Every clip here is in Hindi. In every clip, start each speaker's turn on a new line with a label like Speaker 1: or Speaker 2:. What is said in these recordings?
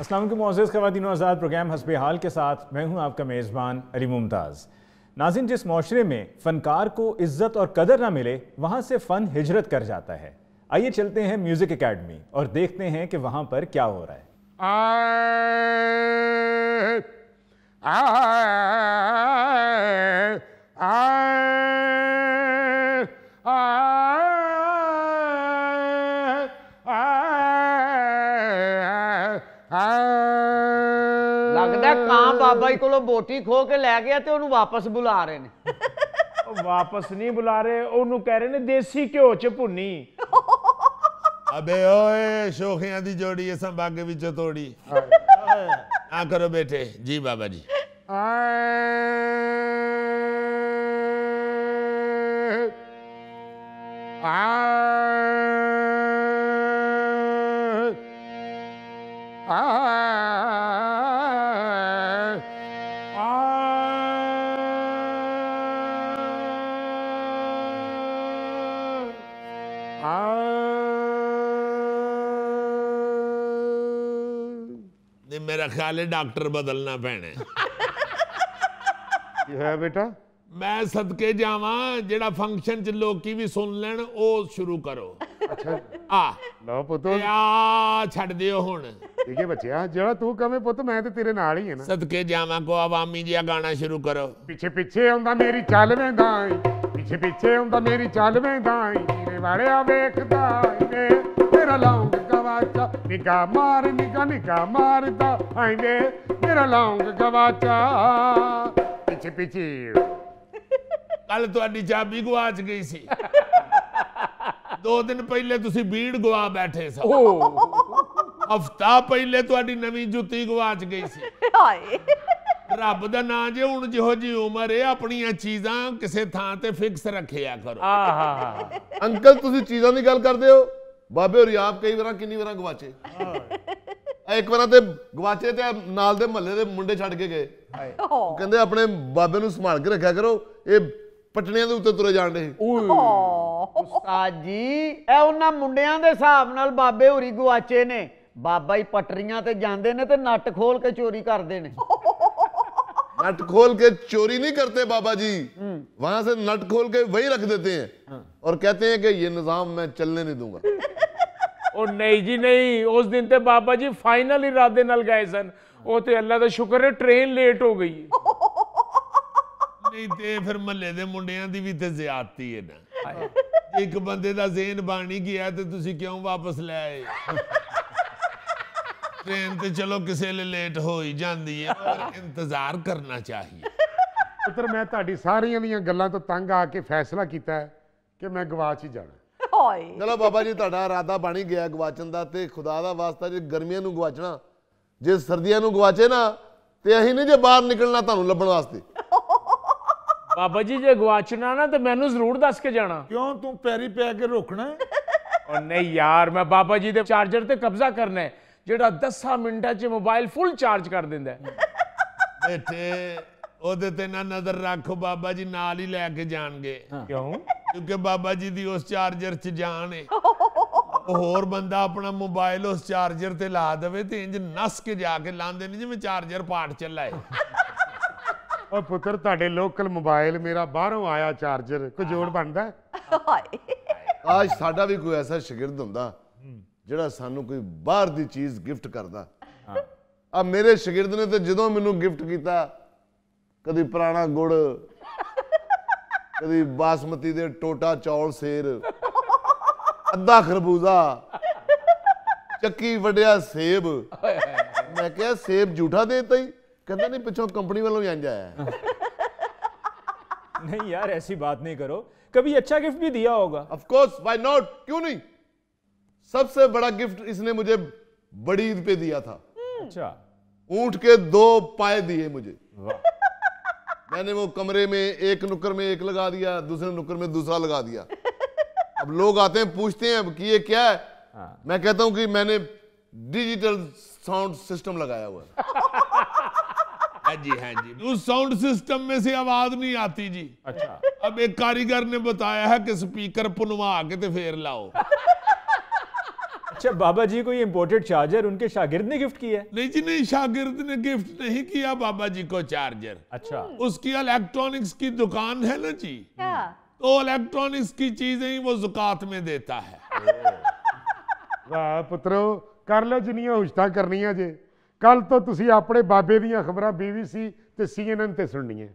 Speaker 1: अस्सलाम वालेकुम मुअज़्ज़ज़ ख़वातीन व हज़रात, प्रोग्राम हस्बे हाल के साथ मैं हूं आपका मेज़बान अली मुमताज़। नाज़रीन, जिस माशरे में फ़नकार को इज़्ज़त और कदर ना मिले वहाँ से फ़न हिजरत कर जाता है। आइए चलते हैं म्यूज़िक एकेडमी और देखते हैं कि वहाँ पर क्या हो रहा है।
Speaker 2: लगता कां बाबा जी को बोटी खो के लै गया तो उन्होंने वापस बुला रहे ने।
Speaker 3: वापस नहीं बुला रहे, उन्होंने कह रहे ने देसी घ्यो च भुन्नी।
Speaker 4: अबे ओए शोखियां दी जोड़ी है संभागे विचों तोड़ी। आ करो बेटे जी बाबा जी। मेरा ख्याल है डॉक्टर बदलना पैना
Speaker 5: है बेटा।
Speaker 4: मैं सदके जावा जेड़ा फंक्शन च लोकी भी सुन लेन ओ शुरू करो।
Speaker 5: अच्छा
Speaker 4: आ
Speaker 5: लो पुत्तो
Speaker 4: आ छड़ दियो हुण।
Speaker 5: ठीक है बच्चिया, जेड़ा तू कहे पुत्त मैं ते तेरे नाल ही है ना।
Speaker 4: सदके जावा को अवामी जिहा गाना शुरू करो।
Speaker 5: पीछे पीछे आंदा मेरी चाल वेंदा, पीछे पीछे आंदा मेरी चाल वेंदा, मेरे वालिया वेखदा वे तेरा लौंग गवाचा, निगाह मार निगाह मारदा आई वे मेरा लौंग गवाचा। पीछे पीछे
Speaker 4: कल तुहाडी चाबी गवाच गई सी। 2 दिन पहले तुसी बीड़ गवा बैठे सा। हफ्ता पहले तुहाडी नवीं जुत्ती गवाच गई सी। रब दा नाम जे हुण जिहो जी उम्र है अपनियां चीज़ां किसे थां ते फिक्स रखिया करो।
Speaker 6: अंकल तुसी चीज़ां दी गल करदे हो, बाबे होरी आप कई बार किन्नी बार गवाचे। एक बार ते गवाचे ते नाल दे महल्ले दे मुंडे छड़ के गए, कहंदे अपने बाबे नूं संभाल के रखिया करो, ये पटड़ियां दे उत्ते तुरे जाण दे।
Speaker 2: उस्ताद जी ए उन्हां मुंडियां दे हिसाब नाल बाबे होरी गवाचे ने। बाबा ही पटरियां ते जांदे ने ते नट खोल के चोरी करदे ने।
Speaker 6: नट खोल के चोरी नहीं करते बाबा जी, वहां से नट खोल के वही रख देते हैं और कहते हैं कि ये निजाम मैं चलने नहीं दूंगा।
Speaker 3: ओ नहीं जी नहीं, उस दिन ते बाबा जी फाइनल इरादे नाल गए सन। ओ ते अल्लाह दा शुक्र है ट्रेन लेट हो गई।
Speaker 4: नहीं ते फिर महल्ले दे मुंडियां दी भी ते ज़्यादती है ना। एक बंदे दा ज़हन बन ही गया ते तुसी क्यों वापस ले आए? ट्रेन ते चलो किसे ले लेट हो ही जाती है, पर इंतजार करना चाहिए।
Speaker 5: पुत्र मैं तुहाडी सारियां दियां गल्लां तो तंग आके फैसला कीता है कि मैं गवाच ही जाना।
Speaker 6: चलो बाबा जी तुहाडा इरादा बन ही गया गवाचन दा, ते खुदा दा वास्ता जे गर्मियां नूं गवाचना, जे सर्दियां नूं गवाचे ना ते अहीं नहीं जे बाहर निकलना तुहानूं लभण वास्ते।
Speaker 3: बाबा जी जे गवाचना ना तो मैनू जरूर दस के जाना।
Speaker 7: क्यों तू पैरी पै के रोकना है?
Speaker 3: और नहीं यार, मैं बाबा जी दे चार्जर ते कब्जा करना है, जेड़ा 10 मिनटां च मोबाइल फुल चार्ज कर दिंदा है।
Speaker 4: बेटे ओदे ते ना नजर रखो, बाबा जी नाल ही लैके जाणगे।
Speaker 3: क्यों?
Speaker 4: क्योंकि बाबा जी दी उस चार्जर च जान है। होर बंदा अपना मोबाइल उस चार्जर ते ला देवे ते इंज नस के जाके लांदे नहीं जिवें चार्जर पाट चला है।
Speaker 5: और पुत्र तुहाडे लोकल मोबाइल मेरा बाहरों आया चार्जर कोई जोड़ बनदा है?
Speaker 6: आज साडा भी कोई ऐसा शागिर्द हुंदा ਜਿਹੜਾ ਸਾਨੂੰ ਕੋਈ ਬਾਹਰ ਦੀ ਚੀਜ਼ ਗਿਫਟ ਕਰਦਾ। ਆ ਮੇਰੇ ਸ਼ਾਗਿਰਦ ਨੇ ਤੇ ਜਦੋਂ ਮੈਨੂੰ ਗਿਫਟ ਕੀਤਾ, ਕਦੀ ਪੁਰਾਣਾ ਗੁੜ, ਕਦੀ ਬਾਸਮਤੀ ਦੇ ਟੋਟਾ ਚੌਲ ਸੇਰ, ਅੱਧਾ ਖਰਬੂਜ਼ਾ, ਚੱਕੀ ਵੱਡਿਆ ਸੇਬ। ਮੈਂ ਕਿਹਾ ਸੇਬ ਝੂਠਾ ਦੇਤਾ ਹੀ? ਕਹਿੰਦਾ ਨਹੀਂ ਪਿੱਛੋਂ ਕੰਪਨੀ ਵੱਲੋਂ ਹੀ ਇੰਜ ਆਇਆ।
Speaker 1: नहीं यार ऐसी बात नहीं करो, कभी अच्छा गिफ्ट भी दिया होगा।
Speaker 6: ऑफ कोर्स, व्हाई नॉट, क्यों नहीं। सबसे बड़ा गिफ्ट इसने मुझे बड़ी ईद पे दिया था।
Speaker 1: अच्छा,
Speaker 6: ऊंट के 2 पाए दिए मुझे। मैंने वो कमरे में एक नुक्कर में एक लगा दिया, दूसरे नुक्कर में दूसरा लगा दिया। अब लोग आते हैं पूछते हैं कि ये क्या है। मैं कहता हूं कि मैंने डिजिटल साउंड सिस्टम लगाया हुआ है।
Speaker 4: हाँ जी, उस साउंड सिस्टम में से आवाज नहीं आती जी।
Speaker 1: अच्छा।
Speaker 4: अब एक कारीगर ने बताया है कि स्पीकर पुनवा के ते फेर लाओ।
Speaker 1: अच्छा, बाबा जी को ये इंपोर्टेड चार्जर उनके शागिर्द ने गिफ्ट किया है?
Speaker 4: नहीं जी नहीं, शागिर्द ने गिफ्ट नहीं किया बाबा जी को चार्जर।
Speaker 1: अच्छा,
Speaker 4: उसकी इलेक्ट्रॉनिक्स की दुकान है ना जी,
Speaker 8: क्या?
Speaker 4: तो इलेक्ट्रॉनिक्स की चीजें ही वो ज़कात में देता है।
Speaker 5: ਵਾਹ ਪੁੱਤਰੋ, ਕਰ ਲਓ ਜਿੰਨੀਆਂ ਹੁਸ਼ਤਾਂ ਕਰਨੀਆਂ ਜੇ। ਕੱਲ ਤੋਂ ਤੁਸੀਂ ਆਪਣੇ ਬਾਬੇ ਦੀਆਂ ਖਬਰਾਂ BBC ਤੇ CNN ਤੇ ਸੁਣਨੀਆਂ।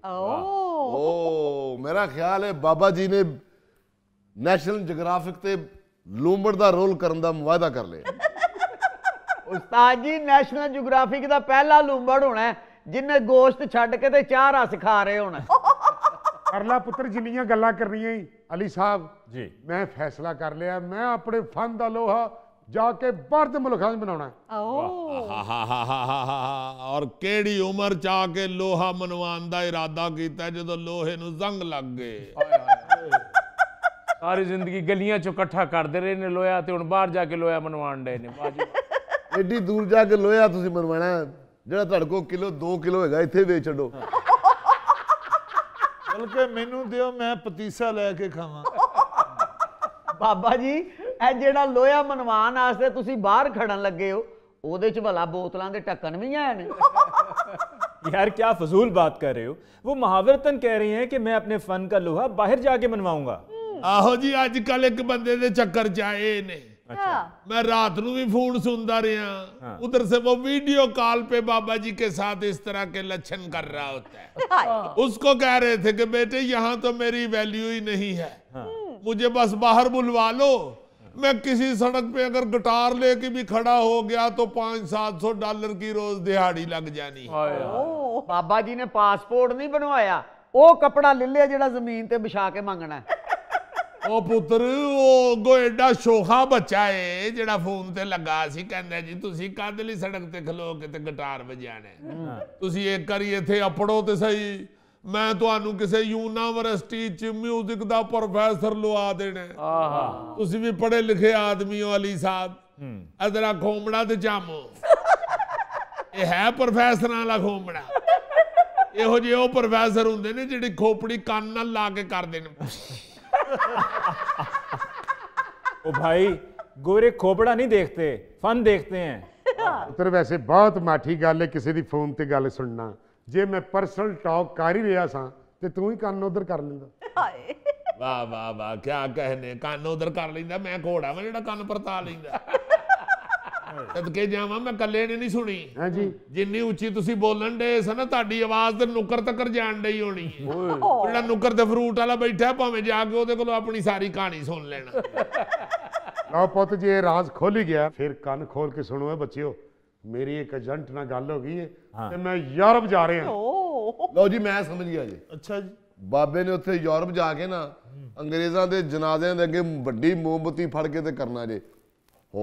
Speaker 6: ओ मेरा ख्याल है बाबा जी ने नेशनल जोग्राफिक ते लूंबड़ दा रोल करन दा वायदा कर लिया।
Speaker 2: ਉਸਤਾਦ ਜੀ ਨੈਸ਼ਨਲ ਜਿਓਗ੍ਰਾਫਿਕ ਦਾ ਪਹਿਲਾ ਲੂੰਬੜ ਹੋਣਾ ਹੈ, ਜਿਹਨੇ ਗੋਸ਼ਤ ਛੱਡ ਕੇ ਤੇ ਚਾਹ ਰਸ ਖਾ ਰਹੇ ਹੋਣਾ।
Speaker 5: ਕਰ ਲਾ ਪੁੱਤਰ ਜਿੰਨੀਆਂ ਗੱਲਾਂ ਕਰਨੀਆਂ ਹੀ। ਅਲੀ ਸਾਹਿਬ
Speaker 1: ਜੀ
Speaker 5: ਮੈਂ ਫੈਸਲਾ ਕਰ ਲਿਆ, ਮੈਂ ਆਪਣੇ ਫਨ ਦਾ ਲੋਹਾ ਜਾ ਕੇ ਬਾਹਰ ਦੇ ਮੁਲਕਾਂ 'ਚ ਬਣਾਉਣਾ।
Speaker 4: और केड़ी उम्र चा के लोहा मनवान दा इरादा कीता जदों लोहे नूं जंग लग गए।
Speaker 3: सारी जिंदगी गलियां चों इकट्ठा करदे रहे ने लोया, ते हुण बाहर जाके लोया मनवाण डे ने। बाजी
Speaker 6: एडी दूर जाके लोहा तुसीं मनवाना, ਜਿਹੜਾ ਤੁਹਾਡੇ ਕੋਲ ਕਿਲੋ 2 ਕਿਲੋ ਹੈਗਾ ਇੱਥੇ ਵੇਚ ਛੱਡੋ।
Speaker 7: ਬਲਕਿ ਮੈਨੂੰ ਦਿਓ, ਮੈਂ ਪਤੀਸਾ ਲੈ ਕੇ ਖਾਵਾਂ।
Speaker 2: ਬਾਬਾ ਜੀ ਇਹ ਜਿਹੜਾ ਲੋਹਾ ਮਨਵਾਨ ਵਾਸਤੇ ਤੁਸੀਂ ਬਾਹਰ ਖੜਨ ਲੱਗੇ ਹੋ, ਉਹਦੇ ਚ ਭਲਾ ਬੋਤਲਾਂ ਦੇ ਢੱਕਣ ਵੀ ਆਏ ਨੇ।
Speaker 1: यार क्या फजूल बात कर रहे हो? वो मुहावरतन कह रही हैं कि मैं अपने फन का लोहा बाहर जाके मनवाऊंगा।
Speaker 4: आहो जी अजकल एक बंदे दे चक्कर च आए ने।
Speaker 8: अच्छा,
Speaker 4: मैं रात नू भी फोन सुनता रहा, उधर से वो वीडियो कॉल पे बाबा जी के साथ इस तरह के लक्षण कर रहा होता है। उसको कह रहे थे कि बेटे यहाँ तो मेरी वैल्यू ही नहीं है, मुझे बस बाहर बुलवा लो। मैं किसी सड़क पे अगर गिटार लेके भी खड़ा हो गया तो $500-700 की रोज दिहाड़ी लग जानी।
Speaker 2: ਬਾਬਾ ਜੀ ਨੇ ਪਾਸਪੋਰਟ ਨਹੀਂ ਬਣਵਾਇਆ, ਉਹ ਕਪੜਾ ਲੈ ਲਿਆ ਜਿਹੜਾ ਜ਼ਮੀਨ ਤੇ ਵਿਛਾ ਕੇ ਮੰਗਣਾ ਹੈ।
Speaker 4: ओ पुत्र वो गोएडा शोखा बच्चा है जेड़ा फोन ते लगा सी, कहंदा जी तुसी काहदे लई सड़क ते खलो के ते गिटार वजाना, तुसी एक करी इथे अपड़ो ते सही, मैं तुहानू किसे यूनिवर्सिटी च म्यूजिक दा प्रोफेसर लवा देना। तुसी भी पढ़े लिखे आदमी हो अली साहब, अदरा खोमड़ा ते जामो ये है प्रोफेसर वाला खोमड़ा। ਇਹੋ ਜਿਹੇ ਉਹ ਪ੍ਰੋਫੈਸਰ ਹੁੰਦੇ ਨੇ ਜਿਹੜੇ ਖੋਪੜੀ ਕੰਨ ਨਾਲ ਲਾ ਕੇ ਕਰਦੇ ਨੇ।
Speaker 1: ओ भाई, गोरे खोपड़ा नहीं देखते, फन देखते हैं।
Speaker 5: ਪੁੱਤਰ ਵੈਸੇ ਬਹੁਤ ਮਾਠੀ ਗੱਲ ਹੈ ਕਿਸੇ ਦੀ ਫੋਨ ਤੇ ਗੱਲ ਸੁਣਨਾ। ਜੇ ਮੈਂ ਪਰਸਨਲ ਟਾਕ ਕਰ ਹੀ ਰਿਹਾ ਸਾਂ ਤੇ ਤੂੰ ਹੀ ਕੰਨ ਉਧਰ ਕਰ ਲੈਂਦਾ।
Speaker 4: ਵਾਹ ਵਾਹ ਵਾਹ, ਕਿਆ ਕਹਿਨੇ, ਕੰਨ ਉਧਰ ਕਰ ਲੈਂਦਾ। ਮੈਂ ਘੋੜਾ ਵਾ ਜਿਹੜਾ ਕੰਨ ਪਰਤਾ ਲੈਂਦਾ। ਸਦਕੇ ਜਾਵਾਂ, ਮੈਂ ਕੱਲੇ ਨੇ ਨਹੀਂ ਸੁਣੀ।
Speaker 5: ਹਾਂਜੀ,
Speaker 4: ਜਿੰਨੀ ਉੱਚੀ ਤੁਸੀਂ ਬੋਲਣ ਦੇ ਸਨ, ਤੁਹਾਡੀ ਆਵਾਜ਼ ਤੇ ਨੁੱਕਰ ਤੱਕ ਜਾਣ ਡਈ ਹੋਣੀ ਹੈ। ਜਿਹੜਾ ਨੁੱਕਰ ਤੇ ਫਰੂਟ ਵਾਲਾ ਬੈਠਾ, ਭਾਵੇਂ ਜਾ ਕੇ ਉਹਦੇ ਕੋਲੋਂ ਆਪਣੀ ਸਾਰੀ ਕਹਾਣੀ ਸੁਣ ਲੈਣਾ।
Speaker 5: ਲਓ ਪੁੱਤ, ਜੇ ਇਹ ਰਾਜ਼ ਖੋਲ ਹੀ ਗਿਆ ਫਿਰ ਕੰਨ ਖੋਲ ਕੇ ਸੁਣੋ ਬੱਚਿਓ। ਮੇਰੀ ਇੱਕ ਏਜੰਟ ਨਾਲ ਗੱਲ ਹੋ ਗਈ ਹੈ ਤੇ ਮੈਂ ਯੂਰਪ ਜਾ ਰਿਹਾ।
Speaker 6: ਲਓ ਜੀ, ਮੈਂ ਸਮਝ ਗਿਆ ਜੀ।
Speaker 7: ਅੱਛਾ ਜੀ,
Speaker 6: ਬਾਬੇ ਨੇ ਉੱਥੇ ਯੂਰਪ ਜਾ ਕੇ ਨਾ ਅੰਗਰੇਜ਼ਾਂ ਦੇ ਜਨਾਜ਼ਿਆਂ ਦੇ ਅੱਗੇ ਵੱਡੀ ਮੋਮਬੱਤੀ ਫੜ ਕੇ ਤੇ ਕਰਨਾ ਜੇ ਹੋ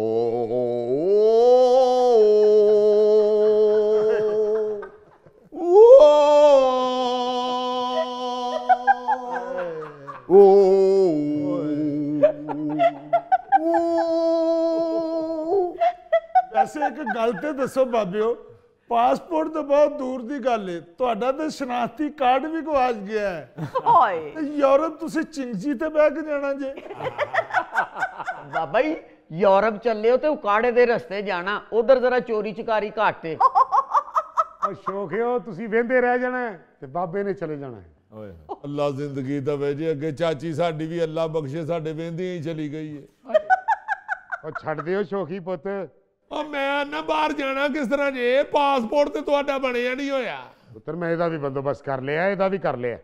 Speaker 7: ਵੈਸੇ ਇੱਕ ਗੱਲ ਤੇ ਦੱਸੋ ਬਾਬਿਓ, ਪਾਸਪੋਰਟ ਤਾਂ ਬਹੁਤ ਦੂਰ ਦੀ ਗੱਲ ਹੈ, ਤੁਹਾਡਾ ਤਾਂ ਸ਼ਨਾਖਤੀ ਕਾਰਡ ਵੀ ਗਵਾਚ ਗਿਆ ਹੈ।
Speaker 8: ਹਾਏ
Speaker 7: ਤੇ ਯੂਰਪ ਤੁਸੀਂ ਚਿੰਗਜੀ ਤੇ ਬਹਿ ਕੇ ਜਾਣਾ ਜੇ।
Speaker 2: ਬਾਬਾ ਜੀ ਯੂਰਪ ਚੱਲੇ ਹੋ ਤੇ ਉਕਾੜੇ ਦੇ ਰਸਤੇ ਜਾਣਾ, ਉਧਰ ਜ਼ਰਾ ਚੋਰੀ ਚਕਾਰੀ ਘੱਟ ਏ।
Speaker 5: ਉਹ ਸ਼ੌਕਿਓ ਤੁਸੀਂ ਵਹਿੰਦੇ ਰਹਿ ਜਾਣਾ ਤੇ ਬਾਬੇ ਨੇ ਚਲੇ ਜਾਣਾ।
Speaker 4: ਅੱਲਾ ਜ਼ਿੰਦਗੀ ਦਵੇ ਜੀ, ਅੱਗੇ ਚਾਚੀ ਸਾਡੀ ਵੀ ਅੱਲਾ ਬਖਸ਼ੇ ਸਾਡੇ ਵਹਿੰਦੀ ਹੀ ਚਲੀ ਗਈ ਹੈ।
Speaker 5: ਉਹ ਛੱਡ ਦਿਓ ਸ਼ੌਕੀ ਪੁੱਤ।
Speaker 4: ਉਹ ਮੈਂ ਨਾ ਬਾਹਰ ਜਾਣਾ ਕਿਸ ਤਰ੍ਹਾਂ ਜੇ, ਪਾਸਪੋਰਟ ਤੇ ਤੁਹਾਡਾ ਬਣਿਆ ਨਹੀਂ ਹੋਇਆ।
Speaker 5: ਪੁੱਤਰ ਮੈਂ ਇਹਦਾ ਵੀ ਬੰਦੋਬਸਤ ਕਰ ਲਿਆ, ਇਹਦਾ ਵੀ ਕਰ ਲਿਆ।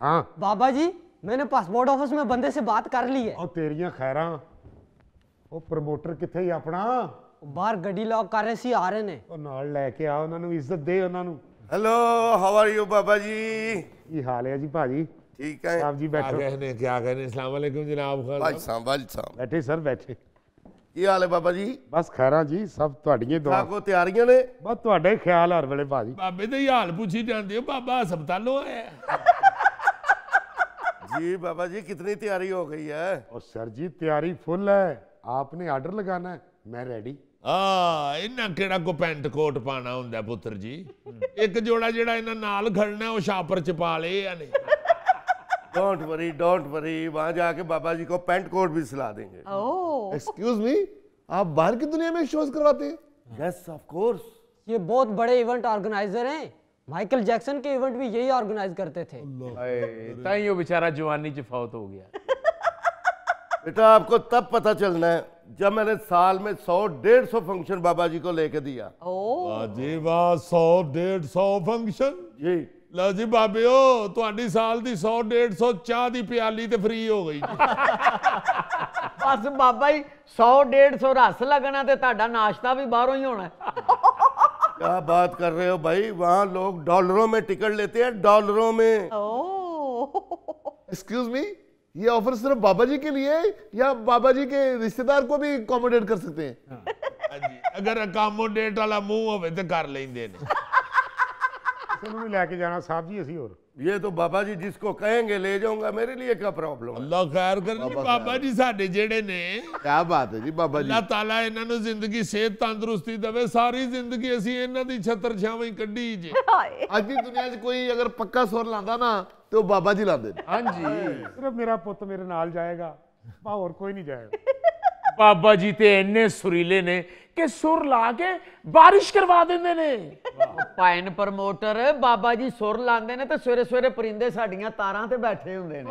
Speaker 5: हाँ
Speaker 9: बाबा जी, मैंने पासपोर्ट ऑफिस में बंदे से बात कर ली है।
Speaker 5: ਉਹ ਤੇਰੀਆਂ ਖੈਰਾਂ। ਉਹ ਪ੍ਰਮੋਟਰ ਕਿੱਥੇ ਹੀ ਆਪਣਾ?
Speaker 9: बाहर गड्डी लॉक कर रहे सी, आ रहे ने।
Speaker 5: ਉਹ ਨਾਲ ਲੈ ਕੇ ਆ, ਉਹਨਾਂ ਨੂੰ ਇੱਜ਼ਤ ਦੇ ਉਹਨਾਂ ਨੂੰ।
Speaker 10: हेलो, हाउ आर यू बाबा जी?
Speaker 5: ਕੀ ਹਾਲ ਹੈ ਜੀ ਭਾਜੀ?
Speaker 10: ठीक है
Speaker 5: ਸਾਹਿਬ ਜੀ
Speaker 4: क्या
Speaker 5: ਬੈਠੋ।
Speaker 4: कहने क्या कहने, अस्सलाम वालेकुम जनाब खान
Speaker 10: भाई साहब, भाई साहब
Speaker 5: ਬੈਠੇ ਸਰ ਬੈਠੇ।
Speaker 10: की हाल है बाबा जी?
Speaker 5: ਬਸ ਖੈਰਾਂ ਜੀ, ਸਭ ਤੁਹਾਡੀਆਂ ਦੁਆ।
Speaker 10: को तैयारियां ने?
Speaker 5: ਬਸ ਤੁਹਾਡਾ ਹੀ ਖਿਆਲ ਹਰ ਵੇਲੇ ਭਾਜੀ।
Speaker 4: ਬਾਬੇ ਦੇ ਹਾਲ ਪੁੱਛੀ ਜਾਂਦੇ ਹੋ, ਬਾਬਾ ਹਸਪਤਾਲੋਂ ਆਇਆ।
Speaker 10: जी बाबा जी, कितनी तैयारी हो गई है?
Speaker 5: और सर जी तैयारी फुल है, आपने ऑर्डर लगाना है, मैं रेडी।
Speaker 4: ਇਹਨਾਂ ਕਿਹੜਾ ਕੋ ਪੈਂਟ ਕੋਟ ਪਾਣਾ ਹੁੰਦਾ ਪੁੱਤਰ ਜੀ। ਇੱਕ ਜੋੜਾ ਜਿਹੜਾ ਇਹਨਾਂ ਨਾਲ ਖੜਨਾ ਉਹ ਛਾਪਰ ਚ ਪਾ ਲਏ ਆ ਨੇ।
Speaker 10: डोंट वरी, वहां जाके बाबा जी को पैंट कोट भी सिला देंगे।
Speaker 6: एक्सक्यूज मी, आप बाहर की दुनिया में शोज करवाते हैं?
Speaker 10: Yes of course.
Speaker 9: ये बहुत बड़े इवेंट ऑर्गेनाइजर हैं। माइकल जैक्सन के इवेंट भी यही ऑर्गेनाइज करते थे।
Speaker 3: ताइयो बेचारा जवानी च फौत हो गया।
Speaker 10: बेटा आपको तब पता चलना है जब मैंने साल में 100-150 फंक्शन बाबा जी को लेके दिया।
Speaker 4: वाह जी वाह, 100-150 फंक्शन
Speaker 10: जी।
Speaker 4: लो जी बाबियो, ਤੁਹਾਡੀ ਸਾਲ ਦੀ 100-150 ਚਾਹ ਦੀ ਪਿਆਲੀ ਤੇ ਫ੍ਰੀ ਹੋ ਗਈ ਜੀ।
Speaker 2: बस बाबा जी 100-150 रस लगना ते ਤੁਹਾਡਾ नाश्ता भी बाहरों ही होना है।
Speaker 10: क्या बात कर रहे हो भाई, वहाँ लोग डॉलरों में टिकट लेते हैं, डॉलरों में।
Speaker 6: एक्सक्यूज मी, ये ऑफर सिर्फ बाबा जी के लिए है या बाबा जी के रिश्तेदार को भी अकोमोडेट कर सकते हैं?
Speaker 4: ਹਾਂਜੀ, ਅਗਰ ਅਕਾਮੋਡੇਟ ਵਾਲਾ ਮੂੰਹ ਹੋਵੇ ਤੇ ਕਰ ਲੈਂਦੇ ਨੇ।
Speaker 5: नहीं लैके जाना साहब जी असी और
Speaker 10: ये तो बाबा जी जिसको कहेंगे ले जाऊंगा, मेरे लिए क्या प्रॉब्लम है।
Speaker 4: ਅੱਲਾ ਖੈਰ ਕਰੇ ਜੀ। ਬਾਬਾ ਜੀ ਸਾਡੇ ਜਿਹੜੇ ਨੇ,
Speaker 6: क्या बात है जी बाबा जी।
Speaker 4: ਅੱਲਾ ਤਾਲਾ ਇਹਨਾਂ ਨੂੰ ਜ਼ਿੰਦਗੀ ਸਿਹਤ ਤੰਦਰੁਸਤੀ ਦੇਵੇ, ਸਾਰੀ ਜ਼ਿੰਦਗੀ ਅਸੀਂ ਇਹਨਾਂ ਦੀ ਛਤਰ ਛਾਵੇਂ ਹੀ ਕੱਢੀ ਜੇ।
Speaker 6: आज की दुनिया च कोई अगर पक्का सुर लांदा ना तो बाबा जी लांदे ने।
Speaker 3: हाँ जी,
Speaker 5: सिर्फ मेरा पुत मेरे नाल जाएगा, और कोई नहीं जाएगा।
Speaker 3: बाबा जी ते इन्ने सुरीले ने कि सुर ला के बारिश करवा देंदे ने।
Speaker 2: पाइन प्रमोटर बाबा जी सुर लांदे ने ते सवेरे सवेरे परिंदे साडियां तारां ते बैठे हुंदे ने।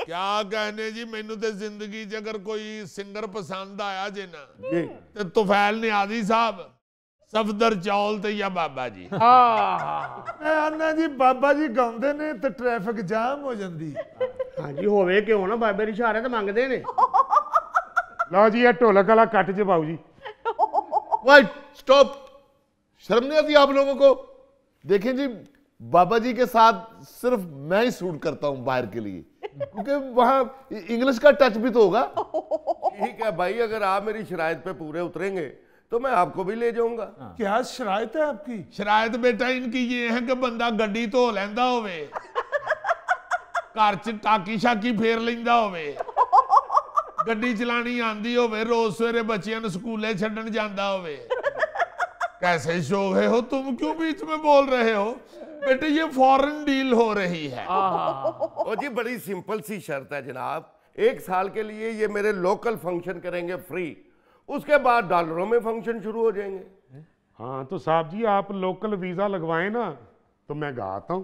Speaker 4: ਕਿਆ कहने जी, ਮੈਨੂੰ ਤੇ ਜ਼ਿੰਦਗੀ 'ਚ ਅਗਰ ਕੋਈ ਸਿੰਗਰ ਪਸੰਦ ਆਇਆ ਜੇ ਨਾ
Speaker 10: जी
Speaker 4: ਤੇ ਤੁਫੈਲ ਨਿਆਜ਼ੀ ਸਾਹਿਬ, ਸਫਦਰ ਚੌਲ ਤੇ ਜਾਂ ਬਾਬਾ ਜੀ।
Speaker 7: ਮੈਂ ਆਨਾ ਜੀ ਬਾਬਾ ਜੀ ਗਾਉਂਦੇ ਨੇ ਤੇ ਟ੍ਰੈਫਿਕ ਜਾਮ ਹੋ ਜਾਂਦੀ।
Speaker 8: ਹਾਂਜੀ ਹੋਵੇ ਕਿਉਂ ਨਾ, ਬਾਬੇ ਦੀ ਇਸ਼ਾਰੇ ਤੇ ਮੰਗਦੇ ਨੇ।
Speaker 5: लो जी ये ढोलक वाला कट च पाओ जी।
Speaker 6: वाइट स्टॉप, शर्म नहीं आती आप लोगों को? देखें जी, बाबा जी के साथ सिर्फ मैं ही शूट करता हूं बाहर के लिए, क्योंकि वहां इंग्लिश का टच भी तो होगा।
Speaker 10: ठीक है भाई, अगर आप मेरी शराइत पे पूरे उतरेंगे तो मैं आपको भी ले जाऊंगा।
Speaker 7: क्या शराइत है आपकी?
Speaker 4: ਸ਼ਰਾਇਤ ਬੇਟਾ ਇਨਕੀ ਇਹ ਹੈ ਕਿ ਬੰਦਾ ਗੱਡੀ ਧੋ ਲੈਂਦਾ ਹੋਵੇ, ਘਰ 'ਚ ਟਾਕੀ ਸ਼ਾਕੀ ਫੇਰ ਲੈਂਦਾ ਹੋਵੇ, ਗੱਡੀ ਚਲਾਣੀ ਆਂਦੀ ਹੋਵੇ, ਰੋਜ਼ ਸਵੇਰੇ ਬੱਚਿਆਂ ਨੂੰ ਸਕੂਲੇ ਛੱਡਣ ਜਾਂਦਾ ਹੋਵੇ। कैसे शौक है हो तुम, क्यों बीच में बोल रहे हो बेटे? ये फॉरेन डील हो रही है।
Speaker 10: ओ जी बड़ी सिंपल सी शर्त है जनाब, 1 साल के लिए ये मेरे लोकल फंक्शन करेंगे फ्री, उसके बाद डॉलरों में फंक्शन शुरू हो जाएंगे।
Speaker 5: हाँ तो साहब जी आप लोकल वीजा लगवाए ना तो मैं गाता हूँ।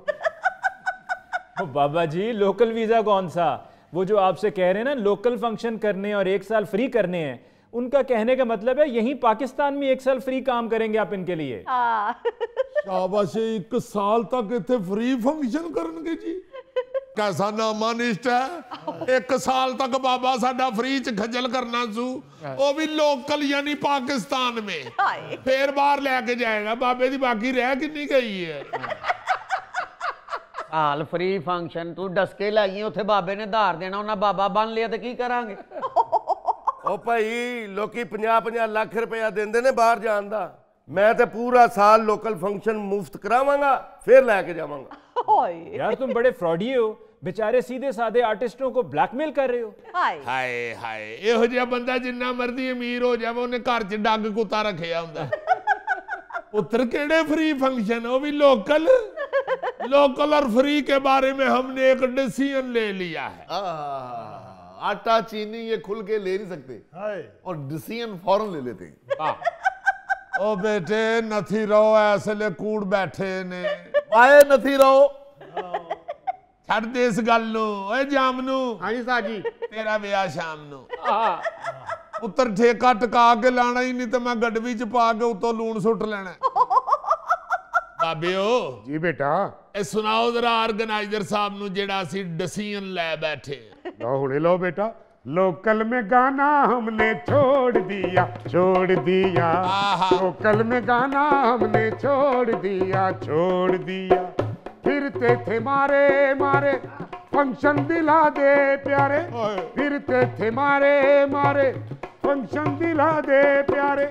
Speaker 1: बाबा जी लोकल वीजा कौन सा? वो जो आपसे कह रहे हैं ना लोकल फंक्शन करने और 1 साल फ्री करने हैं, उनका कहने का मतलब है यहीं पाकिस्तान में 1 साल फ्री काम करेंगे आप इनके लिए।
Speaker 4: शाबाश, 1 साल तक इतने फ्री फंक्शन करनगे जी। कैसा नामानिष्ट है, 1 साल तक बाबा साडा फ्री च खजल करना सू, वो भी लोकल यानी पाकिस्तान में, फिर बाहर लेके जाएगा। बाबे दी बाकी रह कितनी गई है?
Speaker 2: हाल फ्री फंक्शन तू डसके लाइए, उत्थे बाबे ने धार देना, उन्हें बाबा बन लिया तो की करांगे?
Speaker 10: ओ भाई लोकी 50-50 लाख रुपया देंदे ने बाहर जान दा, मैं तो पूरा साल लोकल फंक्शन मुफ्त करावांगा, फिर लेके जावांगा।
Speaker 1: यार तुम बड़े फ्रॉडी हो, बेचारे सीधे साधे आर्टिस्टों को ब्लैकमेल कर रहे हो।
Speaker 4: हाय हाय, ਇਹੋ ਜਿਹਾ ਬੰਦਾ ਜਿੰਨਾ ਮਰਜ਼ੀ ਅਮੀਰ ਹੋ ਜਾਵੇ, ਉਹਨੇ ਘਰ 'ਚ ਡੱਗ ਕੁੱਤਾ ਰੱਖਿਆ ਹੁੰਦਾ। ਪੁੱਤਰ ਕਿਹੜੇ फ्री फंक्शन, वो भी लोकल। लोकल और फ्री के बारे में हमने एक डिसीजन ले लिया है।
Speaker 6: आटा चीनी ये खुल के ले नहीं सकते, और डिसीजन फौरन ले लेते हैं।
Speaker 4: ओ बेटे नथी रहो, ऐसे ले कूड़ बैठे ने।
Speaker 6: आए नथी रहो,
Speaker 4: ਛੱਡ ਦੇ ਇਸ ਗੱਲ ਨੂੰ। ਓਏ ਜਾਮਨੂ,
Speaker 8: ਹਾਂਜੀ ਸਾਹ ਜੀ,
Speaker 4: ਤੇਰਾ ਵਿਆਹ ਸ਼ਾਮ ਨੂੰ। ਪੁੱਤਰ ਠੇਕਾ ਟਕਾ ਕੇ ਲਾਣਾ ਹੀ, ਨਹੀਂ ਤੇ ਮੈਂ ਗੱਡਵੀ 'ਚ ਪਾ ਕੇ ਉਤੋਂ ਲੂਣ ਸੁੱਟ ਲੈਣਾ। ਬਾਬਿਓ
Speaker 5: जी बेटा
Speaker 4: ਇਹ ਸੁਣਾਓ ਜ਼ਰਾ ਆਰਗੇਨਾਈਜ਼ਰ ਸਾਹਿਬ ਨੂੰ ਜਿਹੜਾ ਅਸੀਂ ਡਿਸੀਜਨ ਲੈ ਬੈਠੇ।
Speaker 5: लो हुणे लो बेटा। लोकल में गाना हमने छोड़ दिया, छोड़ दिया। लोकल में गाना हमने छोड़ दिया, छोड़ दिया। फिरते थे मारे मारे फंक्शन दिला दे प्यारे, फिरते थे मारे मारे फंक्शन दिला दे प्यारे।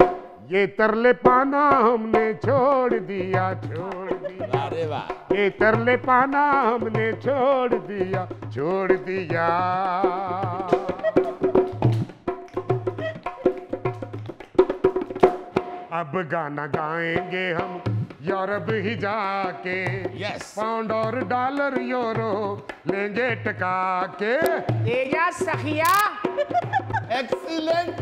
Speaker 5: ये तरले पाना हमने छोड़ दिया, छोड़ दिया।
Speaker 4: अरे वाह,
Speaker 5: ये तरले पाना हमने छोड़ दिया, छोड़ दिया। अब गाना गाएंगे हम यूरोप ही जाके पाउंड और डॉलर यूरो लेंगे टका के।
Speaker 3: तेजा सखिया
Speaker 6: एक्सीलेंट।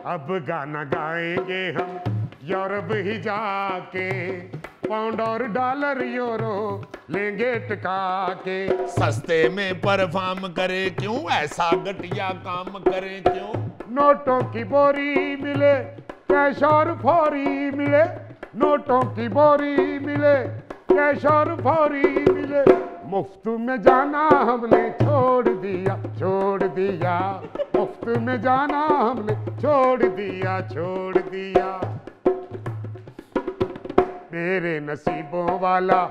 Speaker 5: अब गाना गाएंगे हम यूरोप ही जाके पाउंड और डॉलर यूरो लेंगे टका के।
Speaker 4: सस्ते में परफॉर्म करे क्यों, ऐसा घटिया काम करे क्यों।
Speaker 5: नोटों की बोरी मिले कैश और फौरी मिले, नोटों की बोरी मिले कैश और फौरी मिले। मुफ्त में जाना हमने छोड़ दिया, छोड़ दिया। मुफ्त में जाना हमने छोड़ दिया, छोड़ दिया। मेरे नसीबों वाला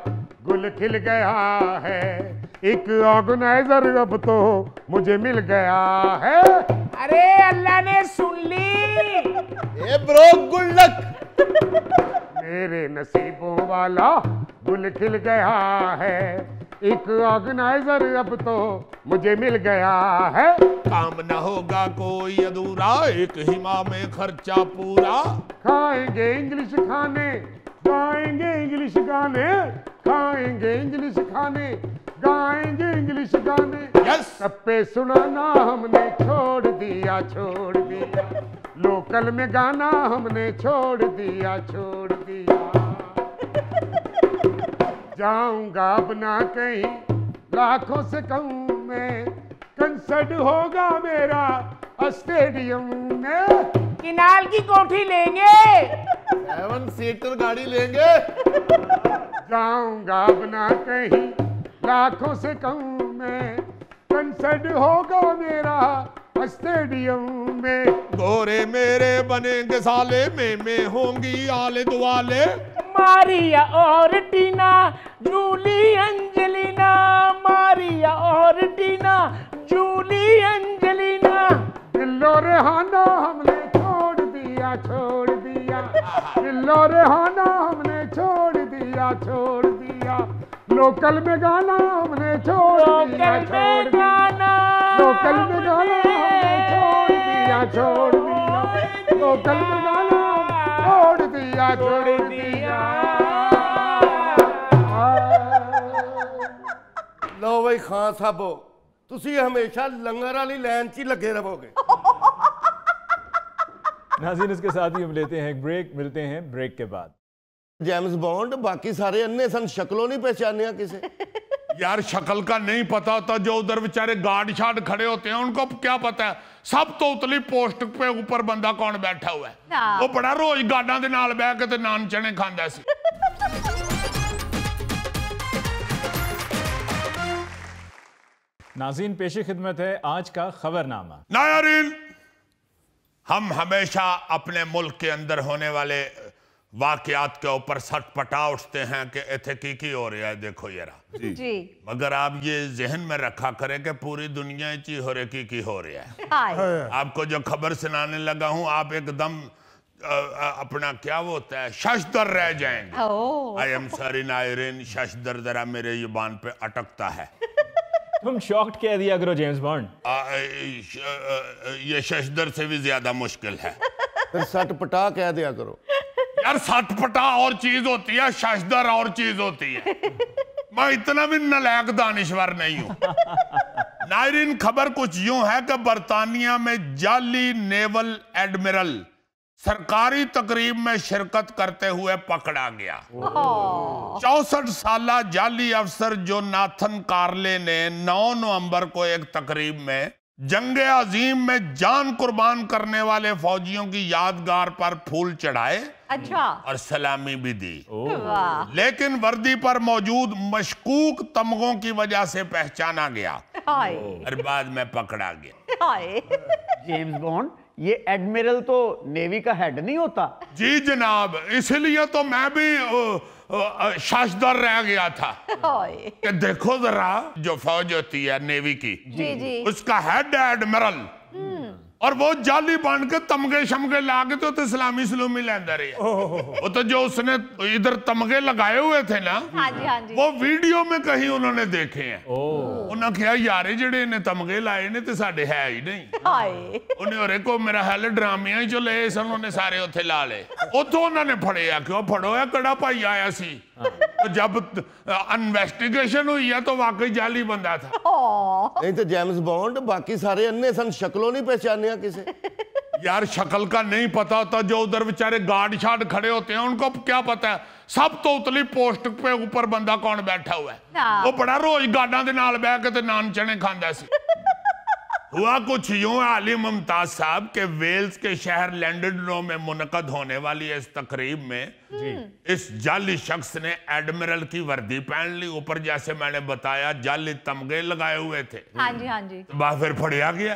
Speaker 5: गुल खिल गया है, एक ऑर्गेनाइजर अब तो मुझे मिल गया है।
Speaker 3: अरे अल्लाह ने सुन ली।
Speaker 6: ए ब्रो गुड लक।
Speaker 5: मेरे नसीबों वाला गुल खिल गया है, एक ऑर्गेनाइजर अब तो मुझे मिल गया है।
Speaker 4: काम न होगा कोई अधूरा, एक ही माह में खर्चा पूरा।
Speaker 5: खाएंगे इंग्लिश खाने, गाएंगे इंग्लिश गाने, खाएंगे इंग्लिश खाने, गाएंगे इंग्लिश गाने। टप्पे सुनाना हमने छोड़ दिया, छोड़ दिया। लोकल में गाना हमने छोड़ दिया, छोड़ दिया। जाऊंगा अब ना कहीं लाखों से कम में, कंसर्ट होगा मेरा स्टेडियम में।
Speaker 3: किनाल की कोठी लेंगे,
Speaker 6: 7 सीटर गाड़ी लेंगे।
Speaker 5: जाऊंगा अब ना कहीं लाखों से कम में, कंसर्ट होगा मेरा स्टेडियम में।
Speaker 4: गोरे मेरे बनेंगे साले, में होंगी आले दुआले।
Speaker 3: मारिया और टीना, जूली एंजेलिना, मारिया और टीना, जूली एंजेलिना।
Speaker 5: दिल्लो रेहाना हमने छोड़ दिया, छोड़ दिया। दिल्लो रेहाना हमने छोड़ दिया, छोड़ दिया। लोकल में गाना हमने छोड़ दिया, छोड़ दिया। लोकल में गाना हमने छोड़ दिया, छोड़ दिया। लोकल में गाना छोड़ दिया, छोड़ दिया।
Speaker 10: लो भाई खान साहबो, तुसी हमेशा लंगर वाली लाइन च ही लगे रहोगे।
Speaker 1: नाज़रीन, इसके साथ ही हम लेते हैं एक ब्रेक, मिलते हैं ब्रेक के बाद।
Speaker 10: जेम्स बॉन्ड बाकी सारे अन्य सन, शक्लों नहीं पहचानिया किसे।
Speaker 4: यार शक्ल का नहीं पता होता, जो उधर बेचारे गार्ड शार्ड खड़े होते हैं उनको क्या पता है। सब तो उतली पोस्ट पे ऊपर बंदा कौन बैठा हुआ है, वो बड़ा रोज गार्डा दे नाल बैठ के ते नान चने खांदा सी।
Speaker 1: नाज़रीन, पेशी खिदमत है आज का खबरनामा।
Speaker 4: नायरीन, हम हमेशा अपने मुल्क के अंदर होने वाले वाकयात के ऊपर सटपटा उठते हैं कि इथे की हो रहा है, देखो जरा जी। मगर आप ये जहन में रखा करें कि पूरी दुनिया ची हो रही की हो रहा है। आपको जो खबर सुनाने लगा हूं, आप एकदम अपना क्या वो होता है शशदर रह जाएंगे। आई एम सॉरी नायरीन, शशदर जरा मेरे जुबान पे अटकता है।
Speaker 1: तुम शॉक्ड कह दिया करो जेम्स बॉन्ड।
Speaker 4: ये शशदर से भी ज्यादा मुश्किल है।
Speaker 10: फिर सटपटा कह दिया करो
Speaker 4: यार। सटपटा और चीज होती है, शशदर और चीज होती है। मैं इतना भी नलायक दानिश्वर नहीं हूं। नायरीन, खबर कुछ यूं है कि बर्तानिया में जाली नेवल एडमिरल सरकारी तकरीब में शिरकत करते हुए पकड़ा गया। 64 साला जाली अफसर जोनाथन कार्ले ने 9 नवंबर को एक तकरीब में जंगे अजीम में जान कुर्बान करने वाले फौजियों की यादगार पर फूल चढ़ाए और सलामी भी दी। लेकिन वर्दी पर मौजूद मशकूक तमगों की वजह से पहचाना गया और बाद में पकड़ा गया।
Speaker 2: जेम्स बॉन्ड, ये एडमिरल तो नेवी का हेड नहीं होता?
Speaker 4: जी जनाब, इसलिए तो मैं भी शशदर रह गया था कि देखो जरा, जो फौज होती है नेवी की,
Speaker 11: जी जी,
Speaker 4: उसका हेड है एडमिरल और वो जाली बन के तमगे शमगे ला के तो इस्लामी सलूमी लेंदा रहा। वो तो जो उसने इधर तमगे लगाए हुए थे ना,
Speaker 11: हाँ जी, हाँ जी।
Speaker 4: वो वीडियो में कहीं उन्होंने देखे हैं। उन्होंने कहा यार जेडे इन्हें तमगे लाए ने तो साडे है ही नहीं। उन्हें और को मेरा हाल ड्रामिया ही जो ले सन उन्होंने सारे उत्थे ला ले। उतो उन्होंने फड़िया, क्यों फड़ो है कड़ा भाई आया सी। तो जब इन्वेस्टिगेशन हुई है तो वाकई जाली बंदा था।
Speaker 10: नहीं तो जेम्स बॉन्ड, बाकी सारे अन्य सन, शक्लों नहीं पहचानिया किसे।
Speaker 4: यार शक्ल का नहीं पता होता, जो उधर बेचारे गार्ड शार्ड खड़े होते हैं उनको क्या पता है। सब तो उतली पोस्ट पे ऊपर बंदा कौन बैठा हुआ है, वो बड़ा रोज गार्डा दे नाल बैठ के ते नान चने खांदा सी। हुआ कुछ यूं आली मुमताज साहब के वेल्स के शहर लंडन में मुनक़द होने वाली इस तकरीब में इस जाली शख्स ने एडमिरल की वर्दी पहन ली, ऊपर जैसे मैंने बताया जाली तमगे लगाए हुए थे।
Speaker 11: हाँ जी, हाँ जी।
Speaker 4: तो फिर फड़िया गया।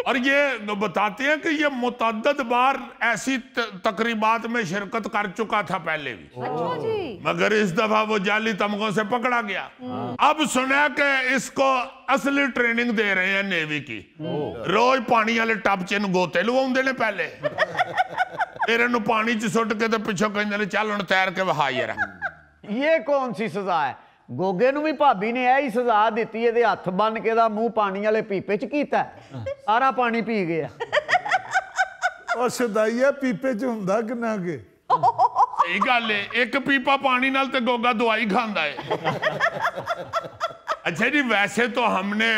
Speaker 4: और ये बताते हैं कि ये मुतअद्दिद बार ऐसी तकरीबात में शिरकत कर चुका था पहले भी।
Speaker 11: अच्छा जी।
Speaker 4: मगर इस दफा वो जाली तमगों से पकड़ा गया। अब सुना कि इसको असली ट्रेनिंग दे रहे हैं नेवी की। रोज पानी वाले टब च गोते लवाउंदे ने पहले, फिर इन्हू पानी च सुट के ते पिछों कहंदे ने चल हुण तैर के वहा यार।
Speaker 2: ये कौन सी सजा है? गोगे नू भी भाभी ने यही सजा दी, ये हथ बन के दा मुंह पानी वाले पीपे च कीता, सारा पानी पी गया।
Speaker 7: और सदाइया पीपे च हुंदा किन्ना के?
Speaker 4: सही गल है, एक पीपा पानी नाल ते गोगा दवाई खांदा है। अच्छा जी, वैसे तो हमने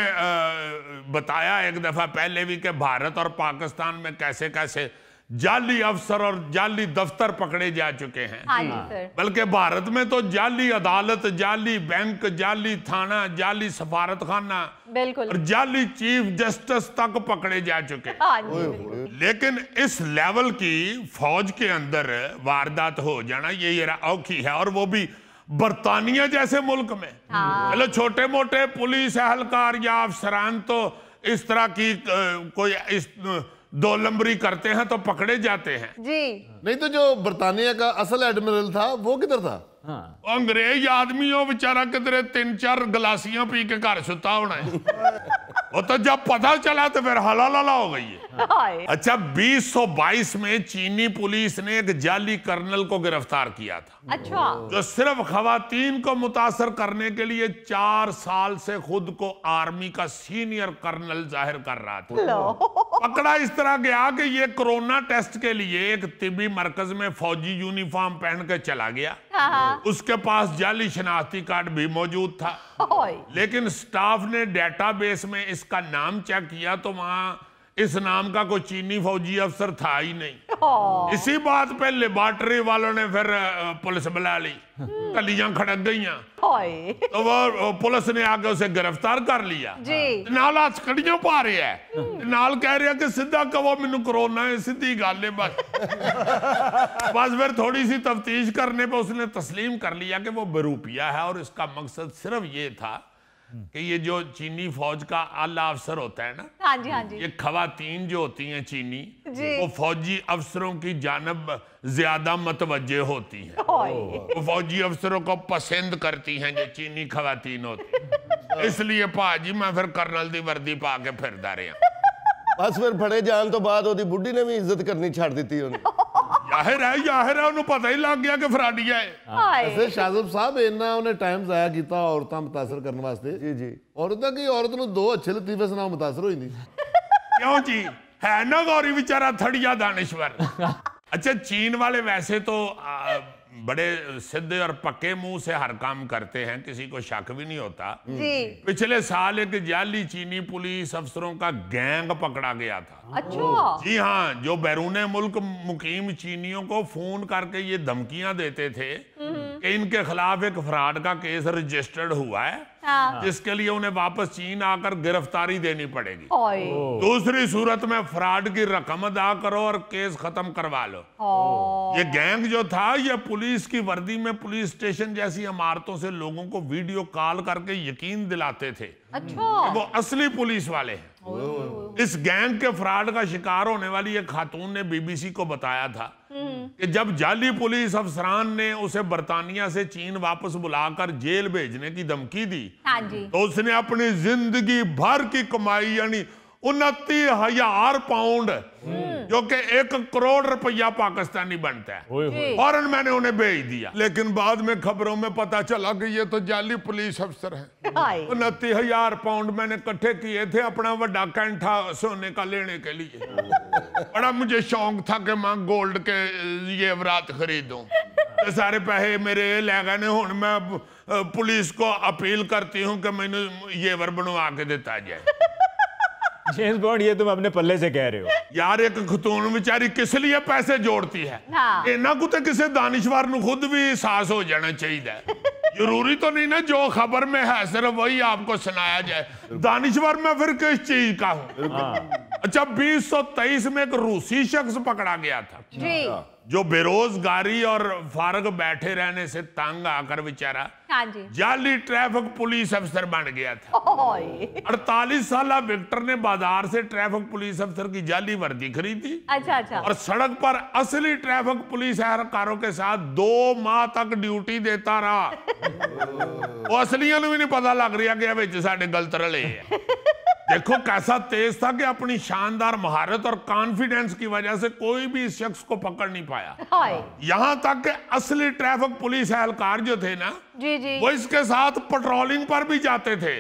Speaker 4: बताया एक दफा पहले भी कि भारत और पाकिस्तान में कैसे कैसे जाली अफसर और जाली दफ्तर पकड़े जा चुके हैं।
Speaker 11: हाँ जी सर।
Speaker 4: बल्कि भारत में तो जाली अदालत, जाली बैंक, जाली थाना, जाली सफारत खाना
Speaker 11: बिल्कुल
Speaker 4: और जाली चीफ जस्टिस तक पकड़े जा चुके हैं।
Speaker 11: हाँ जी।
Speaker 4: लेकिन इस लेवल की फौज के अंदर वारदात हो जाना ये औखी है, और वो भी बरतानिया जैसे मुल्क में। चलो छोटे मोटे पुलिस एहलकार या अफसरान तो इस तरह की कोई इस दो लंबरी करते हैं तो पकड़े जाते हैं
Speaker 11: जी।
Speaker 6: नहीं तो जो बरतानिया का असल एडमिरल था वो किधर था?
Speaker 4: अंग्रेज आदमी हो बेचारा किधरे 3-4 गिलासियां पी के घर सुता होना है। वो तो जब पता चला तो फिर हला हो गई है। अच्छा, 2022 में चीनी पुलिस ने एक जाली कर्नल को गिरफ्तार किया था।
Speaker 11: अच्छा।
Speaker 4: जो सिर्फ खवातीन को मुतासर करने के लिए 4 साल से खुद को आर्मी का सीनियर कर्नल जाहिर कर रहा था। पकड़ा इस तरह गया कि ये कोरोना टेस्ट के लिए एक तिब्बी मरकज में फौजी यूनिफॉर्म पहन के चला गया। उसके पास जाली शनाख्ती कार्ड भी मौजूद था, लेकिन स्टाफ ने डेटाबेस में इसका नाम चेक किया तो वहां इस नाम का कोई चीनी फौजी अफसर था ही नहीं। इसी बात पे लेबॉर्टरी वालों ने फिर पुलिस बुला ली, कलियां खड़क गईयां, तो वो पुलिस ने आके उसे गिरफ्तार कर लिया। नाल हथकड़ियां पा रहे है, नाल कह रहे कि सीधा कहो मैनू कोरोना है, सीधी गल है बस फिर थोड़ी सी तफ्तीश करने पे उसने तस्लीम कर लिया कि वो बेरूपिया है, और इसका मकसद सिर्फ ये था कि ये जो चीनी फौज का आला अफसर होता है ना,
Speaker 11: हाँ जी, हाँ जी।
Speaker 4: ये खवातीन जो होती हैं चीनी, वो फौजी अफसरों की जानब ज्यादा मतवज्जे होती हैं। वो फौजी अफसरों को पसंद करती हैं जो चीनी खवातीन होती हैं। इसलिए भाजी मैं फिर कर्नल दी वर्दी पा के फिरदा रहा।
Speaker 10: बस फिर फड़े जान तो बाद ओदी बुढ़ी ने भी इज्जत करनी छड़ दी उन्हें।
Speaker 4: जाहिर है उन्हें पता ही लग गया कि फराडिया है।
Speaker 6: ऐसे शाहज़ब साहब इन्ना उन्हें टाइम जाया किया औरतां मुतासर करने वास्ते।
Speaker 10: जी जी।
Speaker 6: औरतां की औरत नूं 2 अच्छे लतीफे सुना मुतासर होई नहीं।
Speaker 4: क्यों जी, है ना गौरी बेचारा थड़िया दानिश्वर। अच्छा, चीन वाले वैसे तो बड़े सीधे और पक्के मुंह से हर काम करते हैं, किसी को शक भी नहीं होता। पिछले साल एक जाली चीनी पुलिस अफसरों का गैंग पकड़ा गया था।
Speaker 11: अच्छा।
Speaker 4: जी हाँ, जो बैरून मुल्क मुकीम चीनियों को फोन करके ये धमकियां देते थे कि इनके खिलाफ एक फ्रॉड का केस रजिस्टर्ड हुआ है, जिसके लिए उन्हें वापस चीन आकर गिरफ्तारी देनी पड़ेगी। दूसरी सूरत में फ्रॉड की रकम अदा करो और केस खत्म करवा लो। ये गैंग जो था, ये पुलिस की वर्दी में पुलिस स्टेशन जैसी इमारतों से लोगों को वीडियो कॉल करके यकीन दिलाते थे कि वो असली पुलिस वाले हैं। इस गैंग के फ्रॉड का शिकार होने वाली एक खातून ने बीबीसी को बताया था कि जब जाली पुलिस अफसरान ने उसे बरतानिया से चीन वापस बुलाकर जेल भेजने की धमकी दी,
Speaker 11: हाँ जी।
Speaker 4: तो उसने अपनी जिंदगी भर की कमाई यानी 29,000 पाउंड, जो कि 1 करोड़ रुपया पाकिस्तानी बनता है, फौरन मैंने उन्हें भेज दिया। लेकिन बाद में खबरों में पता चला कि ये तो जाली पुलिस अफसर है। 29,000 पाउंड मैंने इकट्ठे किए थे अपना बड़ा कैंठा सोने का लेने के लिए। बड़ा मुझे शौक था कि मैं गोल्ड के ये वरात खरीदूं, तो सारे पैसे मेरे ले गए ने। हुण मैं पुलिस को अपील करती हूँ कि मैंने येवर बनवा के दिता जाए।
Speaker 1: जेम्स बॉन्ड, ये तुम अपने पल्ले से कह रहे हो
Speaker 4: यार। एक खतून बेचारी किस लिए पैसे जोड़ती है? इन्ना को तो किसी दानिशवर को खुद भी एहसास हो जाना चाहिए। जरूरी तो नहीं ना जो खबर में है सिर्फ वही आपको सुनाया जाए। दानिशवर में फिर किस चीज का हूँ? अच्छा, 2023 में एक रूसी शख्स पकड़ा गया था जो बेरोजगारी और फारग बैठे रहने से तंग आकर बेचारा जाली ट्रैफिक पुलिस अफसर बन गया था। 48 साल विक्टर ने बाजार से ट्रैफिक पुलिस अफसर की जाली वर्दी खरीदी। अच्छा। और सड़क पर असली ट्रैफिक पुलिस एहलकारों के साथ 2 माह तक ड्यूटी देता रहा। वो असलियों को भी नहीं पता लग रहा कि विच साडे गलत रले है। देखो कैसा तेज था कि अपनी शानदार महारत और कॉन्फिडेंस की वजह से कोई भी इस शख्स को पकड़ नहीं पाया। यहां तक कि असली ट्रैफिक पुलिस एहलकार जो थे ना, वो इसके साथ पेट्रोलिंग पर भी जाते थे।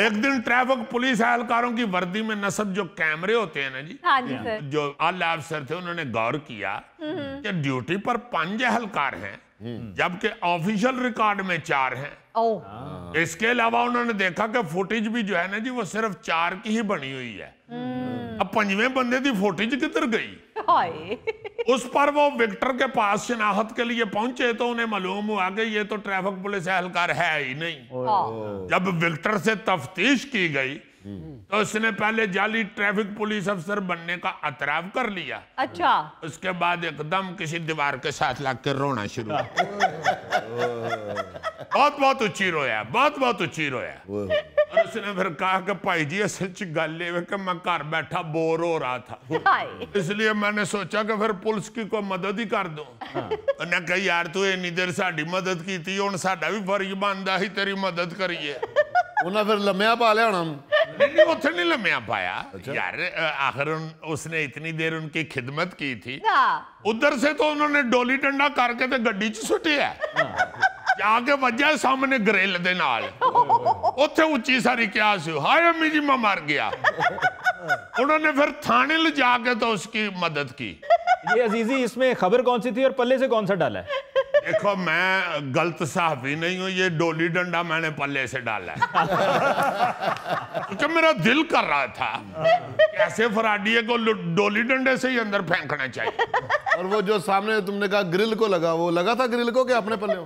Speaker 4: एक दिन ट्रैफिक पुलिस एहलकारों की वर्दी में नस्ब जो कैमरे होते हैं ना जी, जो आला अफसर थे, उन्होंने गौर किया कि ड्यूटी पर 5 एहलकार हैं जबकि ऑफिशियल रिकॉर्ड में 4 हैं। इसके अलावा उन्होंने देखा कि फुटेज भी जो है ना जी, वो सिर्फ 4 की ही बनी हुई है। अब 5वें बंदे की फुटेज किधर गई? उस पर वो विक्टर के पास शनाख्त के लिए पहुंचे तो उन्हें मालूम हुआ कि ये तो ट्रैफिक पुलिस एहलकार है ही नहीं। जब विक्टर से तफ्तीश की गई तो उसने पहले जाली ट्रैफिक पुलिस अफसर बनने का एतराफ कर लिया। अच्छा। उसके बाद एकदम किसी दीवार के साथ लग कर रोना शुरू। बहुत ऊंची रोया, बहुत ऊंची रोया। और उसने फिर कहा कि भाई जी असल च गल ये कि मैं घर बैठा बोर हो रहा था, इसलिए मैंने सोचा कि फिर पुलिस की कोई मदद ही कर दूं। उन्हें कहा यार तू इन्नी देर साडी मदद की थी, हुण साडा भी फर्ज बनदा ही तेरी मदद करिए।
Speaker 6: उन्हें फिर लम्या पा लिया होना?
Speaker 4: नहीं, उसे नहीं लम्या पाया। यार आखिर उसने इतनी देर उनकी खिदमत की थी। उधर से तो उन्होंने डोली डंडा करके तो गड्डी च सुटिया, जाके वजह सामने ग्रिल दे नाल। उत्थे उच्ची सारी क्या सी, हाय अम्मी जी मैं मर गया। उन्होंने फिर थाने ले जाके तो उसकी मदद की।
Speaker 1: ये अजीजी, इसमें खबर कौन सी थी और पल्ले से कौन सा डाला है?
Speaker 4: देखो मैं गलत सहाफी नहीं हूं, ये डोली डंडा मैंने पल्ले से डाला है क्योंकि मेरा दिल कर रहा था कैसे फराडिये को डोली डंडे से ही अंदर फेंकना चाहिए।
Speaker 6: और वो जो सामने तुमने कहा ग्रिल को लगा, वो लगा था ग्रिल को कि अपने पल्ले हो?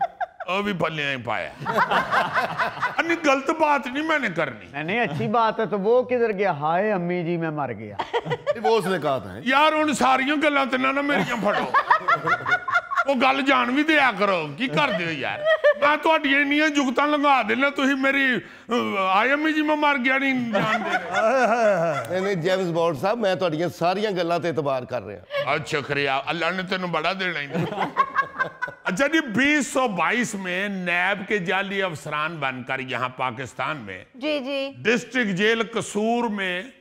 Speaker 4: वो भी पल्ले नहीं पाया। अन्य गलत बात नहीं मैंने करनी।
Speaker 2: नहीं, अच्छी बात है। तो वो किधर गया? हाय अम्मी जी मैं मर गया।
Speaker 6: वो उसने कहा था
Speaker 4: यार उन सारियों गल्लां ते ना मेरियां फड़ो, वो गल जान भी दिया करो। की कर दियो यार, मैं तुहाडियां इन्नियां जुगतां लंघा देना, तुसीं मेरी हाय अम्मी जी मैं मर गया नहीं जान दे।
Speaker 10: नहीं जेम्स बॉन्ड साहब, मैं तुहाडियां सारियां गल्लां ते इतबार कर रहा।
Speaker 4: अच्छा शुक्रिया, अल्लाह ने तेन बड़ा देना ही। अच्छा जी, 2022 में नैब के जाली अफसरान बनकर यहाँ पाकिस्तान में डिस्ट्रिक्ट जेल कसूर में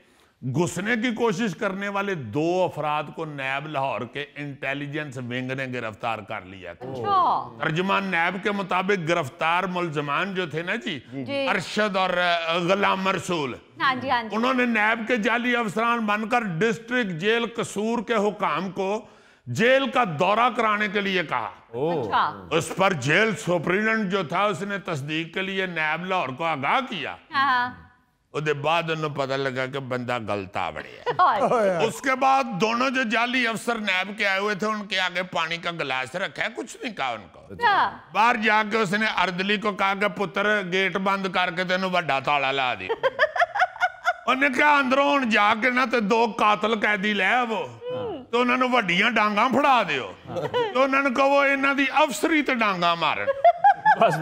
Speaker 4: घुसने की कोशिश करने वाले 2 अफराद को नैब लाहौर के इंटेलिजेंस विंग ने गिरफ्तार कर लिया था। तर्जुमान नैब के मुताबिक गिरफ्तार मुलजमान जो थे ना जी, अरशद और गुलाम रसूल, उन्होंने नैब के जाली अफसरान बनकर डिस्ट्रिक्ट जेल कसूर के हुकाम को जेल का दौरा कराने के लिए कहा। उस पर जेल सुपरिटेंडेंट जो था उसने तस्दीक के लिए नैब लाहौर को आगाह किया। उसके बाद उन्हें पता लगा कि बंदा गलता बड़े। उसके बाद दोनों जो जाली अफसर नैब के आए हुए थे उनके आगे पानी का गिलास रखा है, कुछ नहीं कहा उनको। बाहर जाके उसने अर्दली को कहा कि पुत्र गेट बंद करके तेन बड़ा ताला ला दी। उन्हें क्या अंदरों जाके ना तो 2 कातल कैदी ले वो तो उन्होंने वड्डियां डांगा फड़ा दियो, तो उन्होंने कहो इन्हां दी अफसरी ते डांगा मारन।
Speaker 1: बस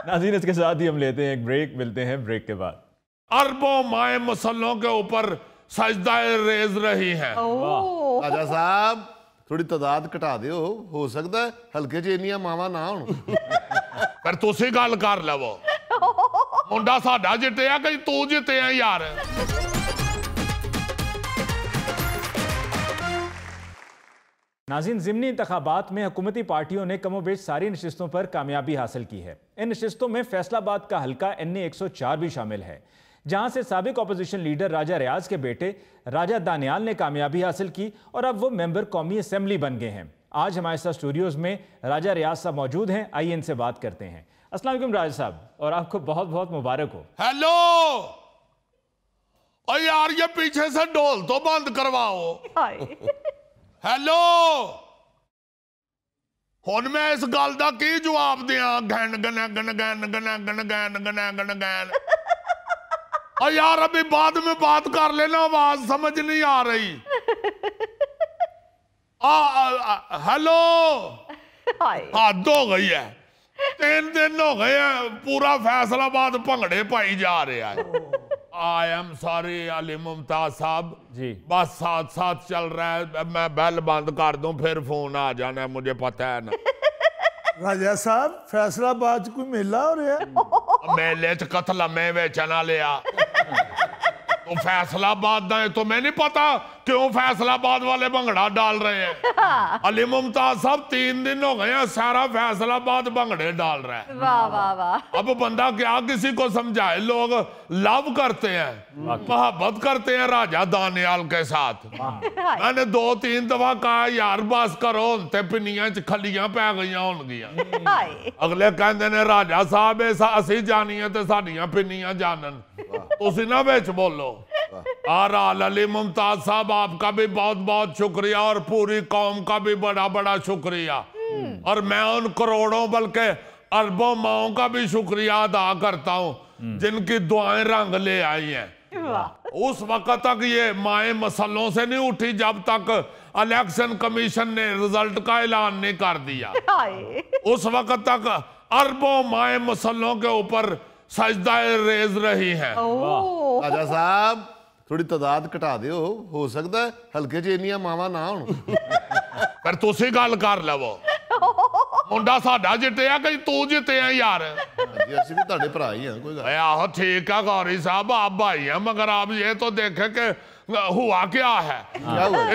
Speaker 1: नाज़रीन, इसके साथ ही हम लेते हैं एक ब्रेक, मिलते हैं ब्रेक के बाद।
Speaker 4: अरबों माए मसलों के ऊपर सजदाए रेज रही हैं।
Speaker 6: राजा साहब थोड़ी तादाद घटा दियो, हो सकता है हल्के च इन्नियां मावां ना होण।
Speaker 4: पर तुसीं गल कर लवो, मुंडा साडा जित्तिया कि तू जित्तिया यार।
Speaker 1: नाज़रीन, ज़िमनी इंतखाबात में हुकूमती पार्टियों ने कमोबेश सारी नशिस्तों पर कामयाबी हासिल की है। इन नशिस्तों में फैसलाबाद का हल्का NA 104 भी शामिल है, जहां से साबिक अपोजिशन लीडर राजा रियाज के बेटे राजा दानियाल ने कामयाबी हासिल की और अब वो मेंबर कौमी असम्बली बन गए हैं। आज हमारे साथ स्टूडियोज़ में राजा रियाज साहब मौजूद हैं। आइए इनसे बात करते हैं। अस्सलाम वालेकुम राजा साहब, और आपको बहुत बहुत मुबारक हो।
Speaker 4: हेलो, और यार ये पीछे से ढोल तो बंद करवाओ। हेलो, हुन मैं इस गल दा की जवाब दियां? Gun gun gun gun gun gun gun gun gun gun. और यार अभी बाद में बात कर लेना, आवाज समझ नहीं आ रही। हेलो, हद हो गई है। 3 दिन हो गए हैं, पूरा फैसलाबाद भंगड़े पाई जा रहा है। I am sorry Ali Mumtaz साहब
Speaker 1: जी,
Speaker 4: बस साथ साथ चल रहा है। मैं बेल बंद कर दूं फिर फोन आ जाना है, मुझे पता है ना।
Speaker 7: राजा साहब, फैसलाबाद कोई मेला हो रहा है?
Speaker 4: मेले च कतल में बेचना लिया तो फैसलाबाद दा है, तो मैं नहीं पता क्यों फैसलाबाद वाले भंगड़ा डाल रहे हैं। अली मुमताज साहब 3 दिन हो गए हैं, सारा फैसलाबाद भंगड़े डाल रहा है।
Speaker 11: वाह वाह वाह।
Speaker 4: अब बंदा क्या किसी को समझाए? लोग लव करते हैं, मोहब्बत करते हैं राजा दानियाल के साथ। मैंने 2-3 दफा कहा यार बस करो, ते पिनियां च खलियां पै गई होनगियां। अगले कहते ने राजा साहब असी जानिए ते साडियां पिनियां जानन, तुसी ना विच बोलो। आराल अली मुमताज साहब, आपका भी बहुत बहुत शुक्रिया और पूरी कौम का भी बड़ा बड़ा शुक्रिया। और मैं उन करोड़ों बल्कि अरबों माओं का भी शुक्रिया अदा करता हूं जिनकी दुआएं रंग ले आई हैं। उस वक्त तक ये माएं मसलों से नहीं उठी जब तक इलेक्शन कमीशन ने रिजल्ट का ऐलान नहीं कर दिया। उस वक्त तक अरबों माएं मसलों के ऊपर सजदा रेज रही हैं।
Speaker 6: राजा साहब थोड़ी तादाद घटा दियो, हो सकता है हल्के च इन्नियां मावां ना होण।
Speaker 4: पर तुसी गल कर लवो, मुंडा साडा जितया कि तू जितया यार?
Speaker 6: जी असि भी तुहाडे भरा ही हैं, कोई गल।
Speaker 4: आहो ठीक है गौरी साहब, आप भाई हैं, मगर आप ये तो देखें कि हुआ क्या है।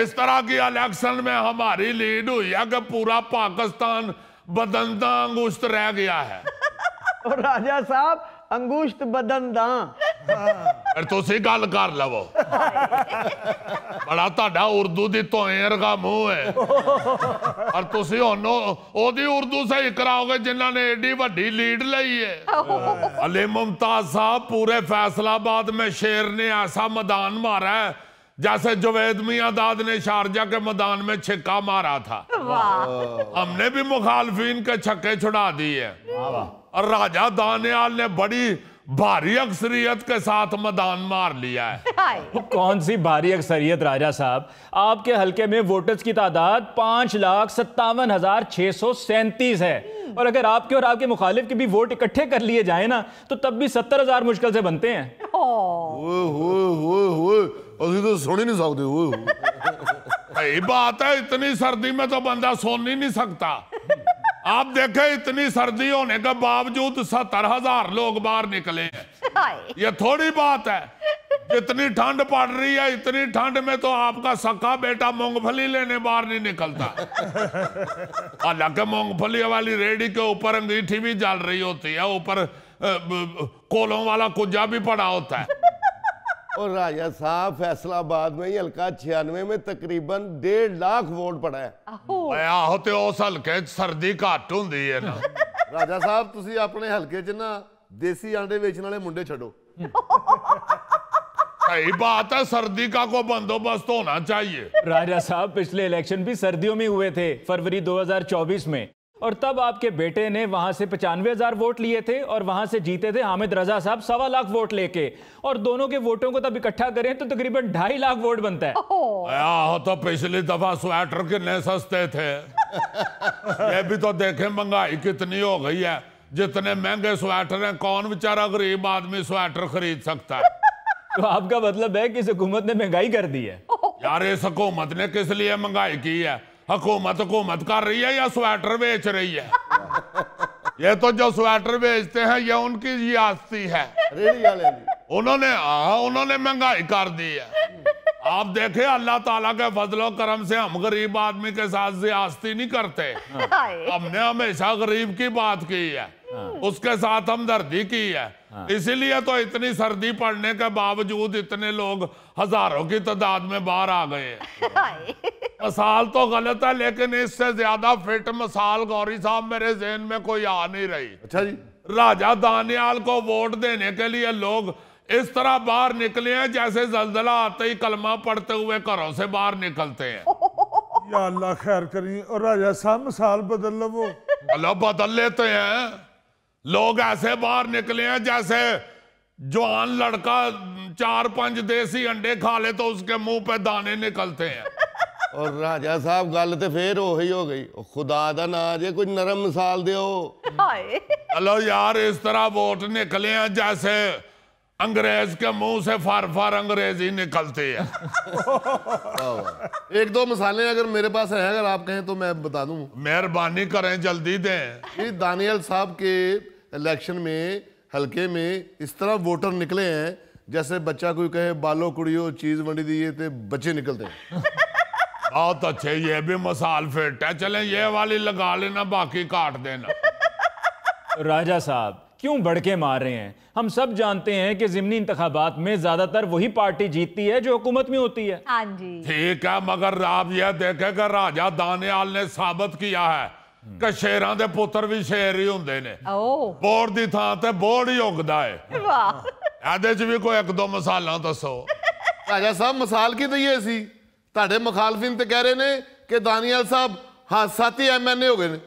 Speaker 4: इस तरह की इलेक्शन में हमारी लीड हुई है कि पूरा पाकिस्तान बदनदा अंगुश्त रह गया है।
Speaker 2: और राजा साहब अंगुश्त बदनदा
Speaker 4: फिर तुसी गल कर लवो। बड़ा तुहाडा उर्दू दी तोएं वर्गा मुंह है, और तुसी हुण ओदी उर्दू सही कराओगे जिन्हां ने एडी वड्डी लीड लई है। अली मुमताज साहब, पूरे फैसलाबाद में शेर ने ऐसा मैदान मारा है जैसे जुवैद मियां दाद ने शारजा के मैदान में छिक्का मारा था। हमने भी मुखालफिन के छक्के छुड़ा दिए, और राजा दानियाल ने बड़ी भारी अक्सरियत के साथ मैदान मार लिया है।
Speaker 1: कौन सी भारी अक्सरियत राजा साहब? आपके हलके में वोटर्स की तादाद 5,57,637 है, और अगर आपके और आपके मुखालिफ के भी वोट इकट्ठे कर लिए जाए ना तो तब भी 70,000 मुश्किल से बनते हैं।
Speaker 6: असि तो सुन ही नहीं सकते।
Speaker 4: सही बात है, इतनी सर्दी में तो बंदा सोन ही नहीं सकता। आप देखें इतनी सर्दी होने के बावजूद 70,000 लोग बाहर निकले हैं। ये थोड़ी बात है, जितनी ठंड पड़ रही है इतनी ठंड में तो आपका सका बेटा मूंगफली लेने बाहर नहीं निकलता। हालांकि मूंगफली वाली रेडी के ऊपर अंगीठी भी जल रही होती है, ऊपर कोलों वाला कुजा भी पड़ा होता है।
Speaker 10: और राजा साहब फैसलाबाद में ही हल्का 96 में तकरीबन 1.5 लाख वोट पड़ा है।
Speaker 4: आहो ते उस हल्के च सर्दी घट हुंदी है ना।
Speaker 6: राजा साहब तुसी अपने हल्के च ना देसी आंडे बेचने वाले मुंडे छड़ो।
Speaker 4: सही बात है, सर्दी का कोई बंदोबस्त होना चाहिए।
Speaker 1: राजा साहब, पिछले इलेक्शन भी सर्दियों में हुए थे, फरवरी 2024 में, और तब आपके बेटे ने वहां से 95,000 वोट लिए थे और वहां से जीते थे हामिद रजा साहब 1.25 लाख वोट लेके, और दोनों के वोटों को तब इकट्ठा करें तो तकरीबन 2.5 लाख वोट बनता है।
Speaker 4: तो पिछली दफा स्वेटर कितने सस्ते थे। ये भी तो देखें महंगाई कितनी हो गई है, जितने महंगे स्वेटर हैं कौन बेचारा गरीब आदमी स्वेटर खरीद सकता है।
Speaker 1: तो आपका मतलब है कि इस हुकूमत ने महंगाई कर दी है?
Speaker 4: यार इस हुकूमत ने किस लिए महंगाई की है? हुकूमत कर रही है या स्वेटर बेच रही है? ये तो जो स्वेटर बेचते हैं ये उनकी रियासती है, उन्होंने महंगाई कर दी है। आप देखे अल्लाह ताला के फजलो करम से हम गरीब आदमी के साथ ज्यादती नहीं करते। हमने हमेशा गरीब की बात की है, उसके साथ हमदर्दी की है। इसीलिए तो इतनी सर्दी पड़ने के बावजूद इतने लोग हजारों की तादाद में बाहर आ गए। मिसाल तो गलत है, लेकिन इससे ज्यादा फिट मिसाल गौरी साहब मेरे जहन में कोई आ नहीं रही।
Speaker 6: अच्छा जी।
Speaker 4: राजा दानियाल को वोट देने के लिए लोग इस तरह बाहर निकले हैं जैसे जल्जला आते ही कलमा पढ़ते हुए घरों से बाहर निकलते हैं।
Speaker 7: या अल्लाह खैर करी। और राजा साहब मिसाल बदल लो, वो
Speaker 4: अल्लाह बदल लेते हैं। लोग ऐसे बाहर निकले हैं जैसे जवान लड़का 4-5 देसी अंडे खा ले तो उसके मुंह पे दाने निकलते हैं।
Speaker 6: और राजा साहब गल तो फिर वही हो गई, खुदा दा ना जे कोई नरम मिसाल दियो।
Speaker 4: चलो यार, इस तरह वोट निकले हैं जैसे अंग्रेज के मुंह से फार अंग्रेजी निकलती है।
Speaker 6: एक दो मिसालें अगर मेरे पास है, अगर आप कहें तो मैं बता दूं।
Speaker 4: मेहरबानी करें, जल्दी दें।
Speaker 6: दानियल साहब के इलेक्शन में हल्के में इस तरह वोटर निकले हैं जैसे बच्चा कोई कहे बालो कुड़ियो चीज वंडी दिए थे, बच्चे निकलते हैं।
Speaker 4: बहुत अच्छे, ये भी मिसाल फिट है। चलें ये वाली लगा लेना, बाकी काट देना।
Speaker 1: राजा साहब क्यों भड़के मार रहे हैं? हम सब जानते हैं कि ज़िमनी इंतखाबात में ज्यादातर वही पार्टी जीतती है जो हुकूमत में होती है।
Speaker 11: हाँ जी
Speaker 4: ठीक है, मगर आप यह देखें कि राजा दानियाल ने साबित किया है कि शेरां दे पुत्र भी शेर ही हुंदे ने। बोर्ड दी थां ते बोर्ड ही उगदा है।
Speaker 11: वाह,
Speaker 4: ਇਹਦੇ ਚ ਵੀ ਕੋਈ ਇੱਕ ਦੋ ਮਿਸਾਲਾਂ ਦੱਸੋ।
Speaker 6: राजा साहब मिसाल की दईए सी, ਤੁਹਾਡੇ ਮੁਖਾਲਫਿਨ ਤੇ ਕਹਿ ਰਹੇ ਨੇ ਕਿ ਦਾਨੀਆਲ ਸਾਹਿਬ ਹਾਦਸਾਤੀ ਐਮਐਨਏ ਹੋ ਗਏ ਨੇ।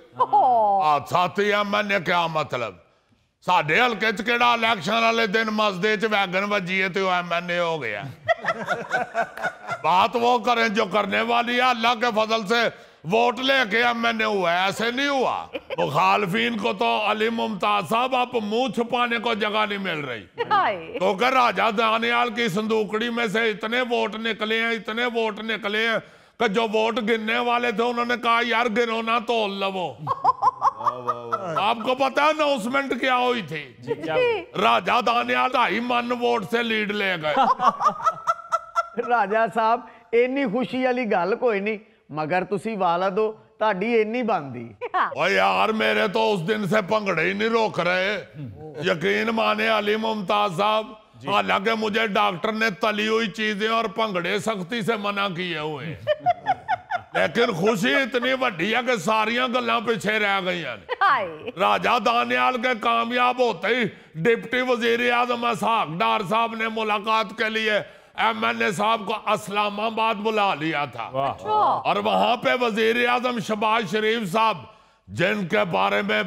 Speaker 4: ਹਾਦਸਾਤੀ ਐਮਐਨਏ ਕਿਆ ਮਤਲਬ? ਸਾਡੇ ਹਲਕੇ ਚ ਕਿਹੜਾ ਇਲੈਕਸ਼ਨ ਵਾਲੇ ਦਿਨ ਮਸਦੇ ਚ ਵੈਗਨ ਵੱਜੀ ਹੈ ਤੇ ਉਹ ਐਮਐਨਏ हो गया? बात वो करें जो करने वाली है। अल्लाह के फजल से वोट लेके एमएनए हुआ है, ऐसे नहीं हुआ। मुखालफिन को तो अली मुमताज साहब आप मुंह छुपाने को जगह नहीं मिल रही। तो कर राजा दानियाल की संदूकड़ी में से इतने वोट निकले हैं, इतने वोट निकले हैं कि जो वोट गिनने वाले थे उन्होंने कहा यार गिनो ना तोल लवो। आपको पता है अनाउंसमेंट क्या हुई थी? राजा दानियाल 2.5 मन वोट से लीड ले गए।
Speaker 2: राजा साहब इन्नी खुशी वाली गल कोई नहीं, मगर तुसी वाला दो ताड़ी इन्नी बनदी।
Speaker 4: ओ यार मेरे तो उस दिन से भंगड़े ही नहीं रोक रहे। यकीन माने अली मुमताज साहब, हालांकि मुझे डॉक्टर ने तली हुई चीजें और भंगड़े सख्ती से मना किए हुए, लेकिन खुशी इतनी वड्डी है कि सारियां गल्लां पीछे रह गई हैं। राजा दानियाल के कामयाब होते ही डिप्टी वजीर आजम इसहाक डार साहब ने मुलाकात के लिए एमएनए साहब को इस्लामाबाद बुला लिया था। और वहां पे वजीर आजम शहबाज शरीफ साहब, जिनके बारे में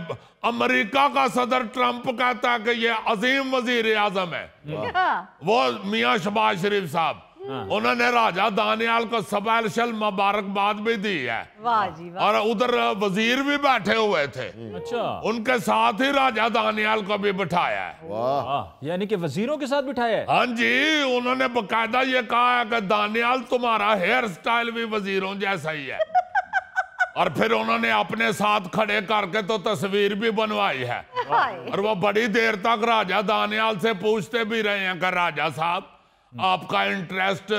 Speaker 4: अमेरिका का सदर ट्रंप कहता है कि ये अजीम वजीर आजम है, वो मियां शहबाज शरीफ साहब, उन्होंने राजा दानियाल को स्पेशल मुबारकबाद भी दी है।
Speaker 11: वाह जी वाह।
Speaker 4: और उधर वजीर भी बैठे हुए थे।
Speaker 1: अच्छा,
Speaker 4: उनके साथ ही राजा दानियाल को भी बिठाया है।
Speaker 1: वाह, यानी कि वजीरों के साथ बिठाया है?
Speaker 4: हाँ जी, उन्होंने बकायदा ये कहा है कि दानियाल तुम्हारा हेयर स्टाइल भी वजीरों जैसा ही है। और फिर उन्होंने अपने साथ खड़े करके तो तस्वीर भी बनवाई है। और वो बड़ी देर तक राजा दानियाल से पूछते भी रहे हैं कि राजा साहब आपका इंटरेस्ट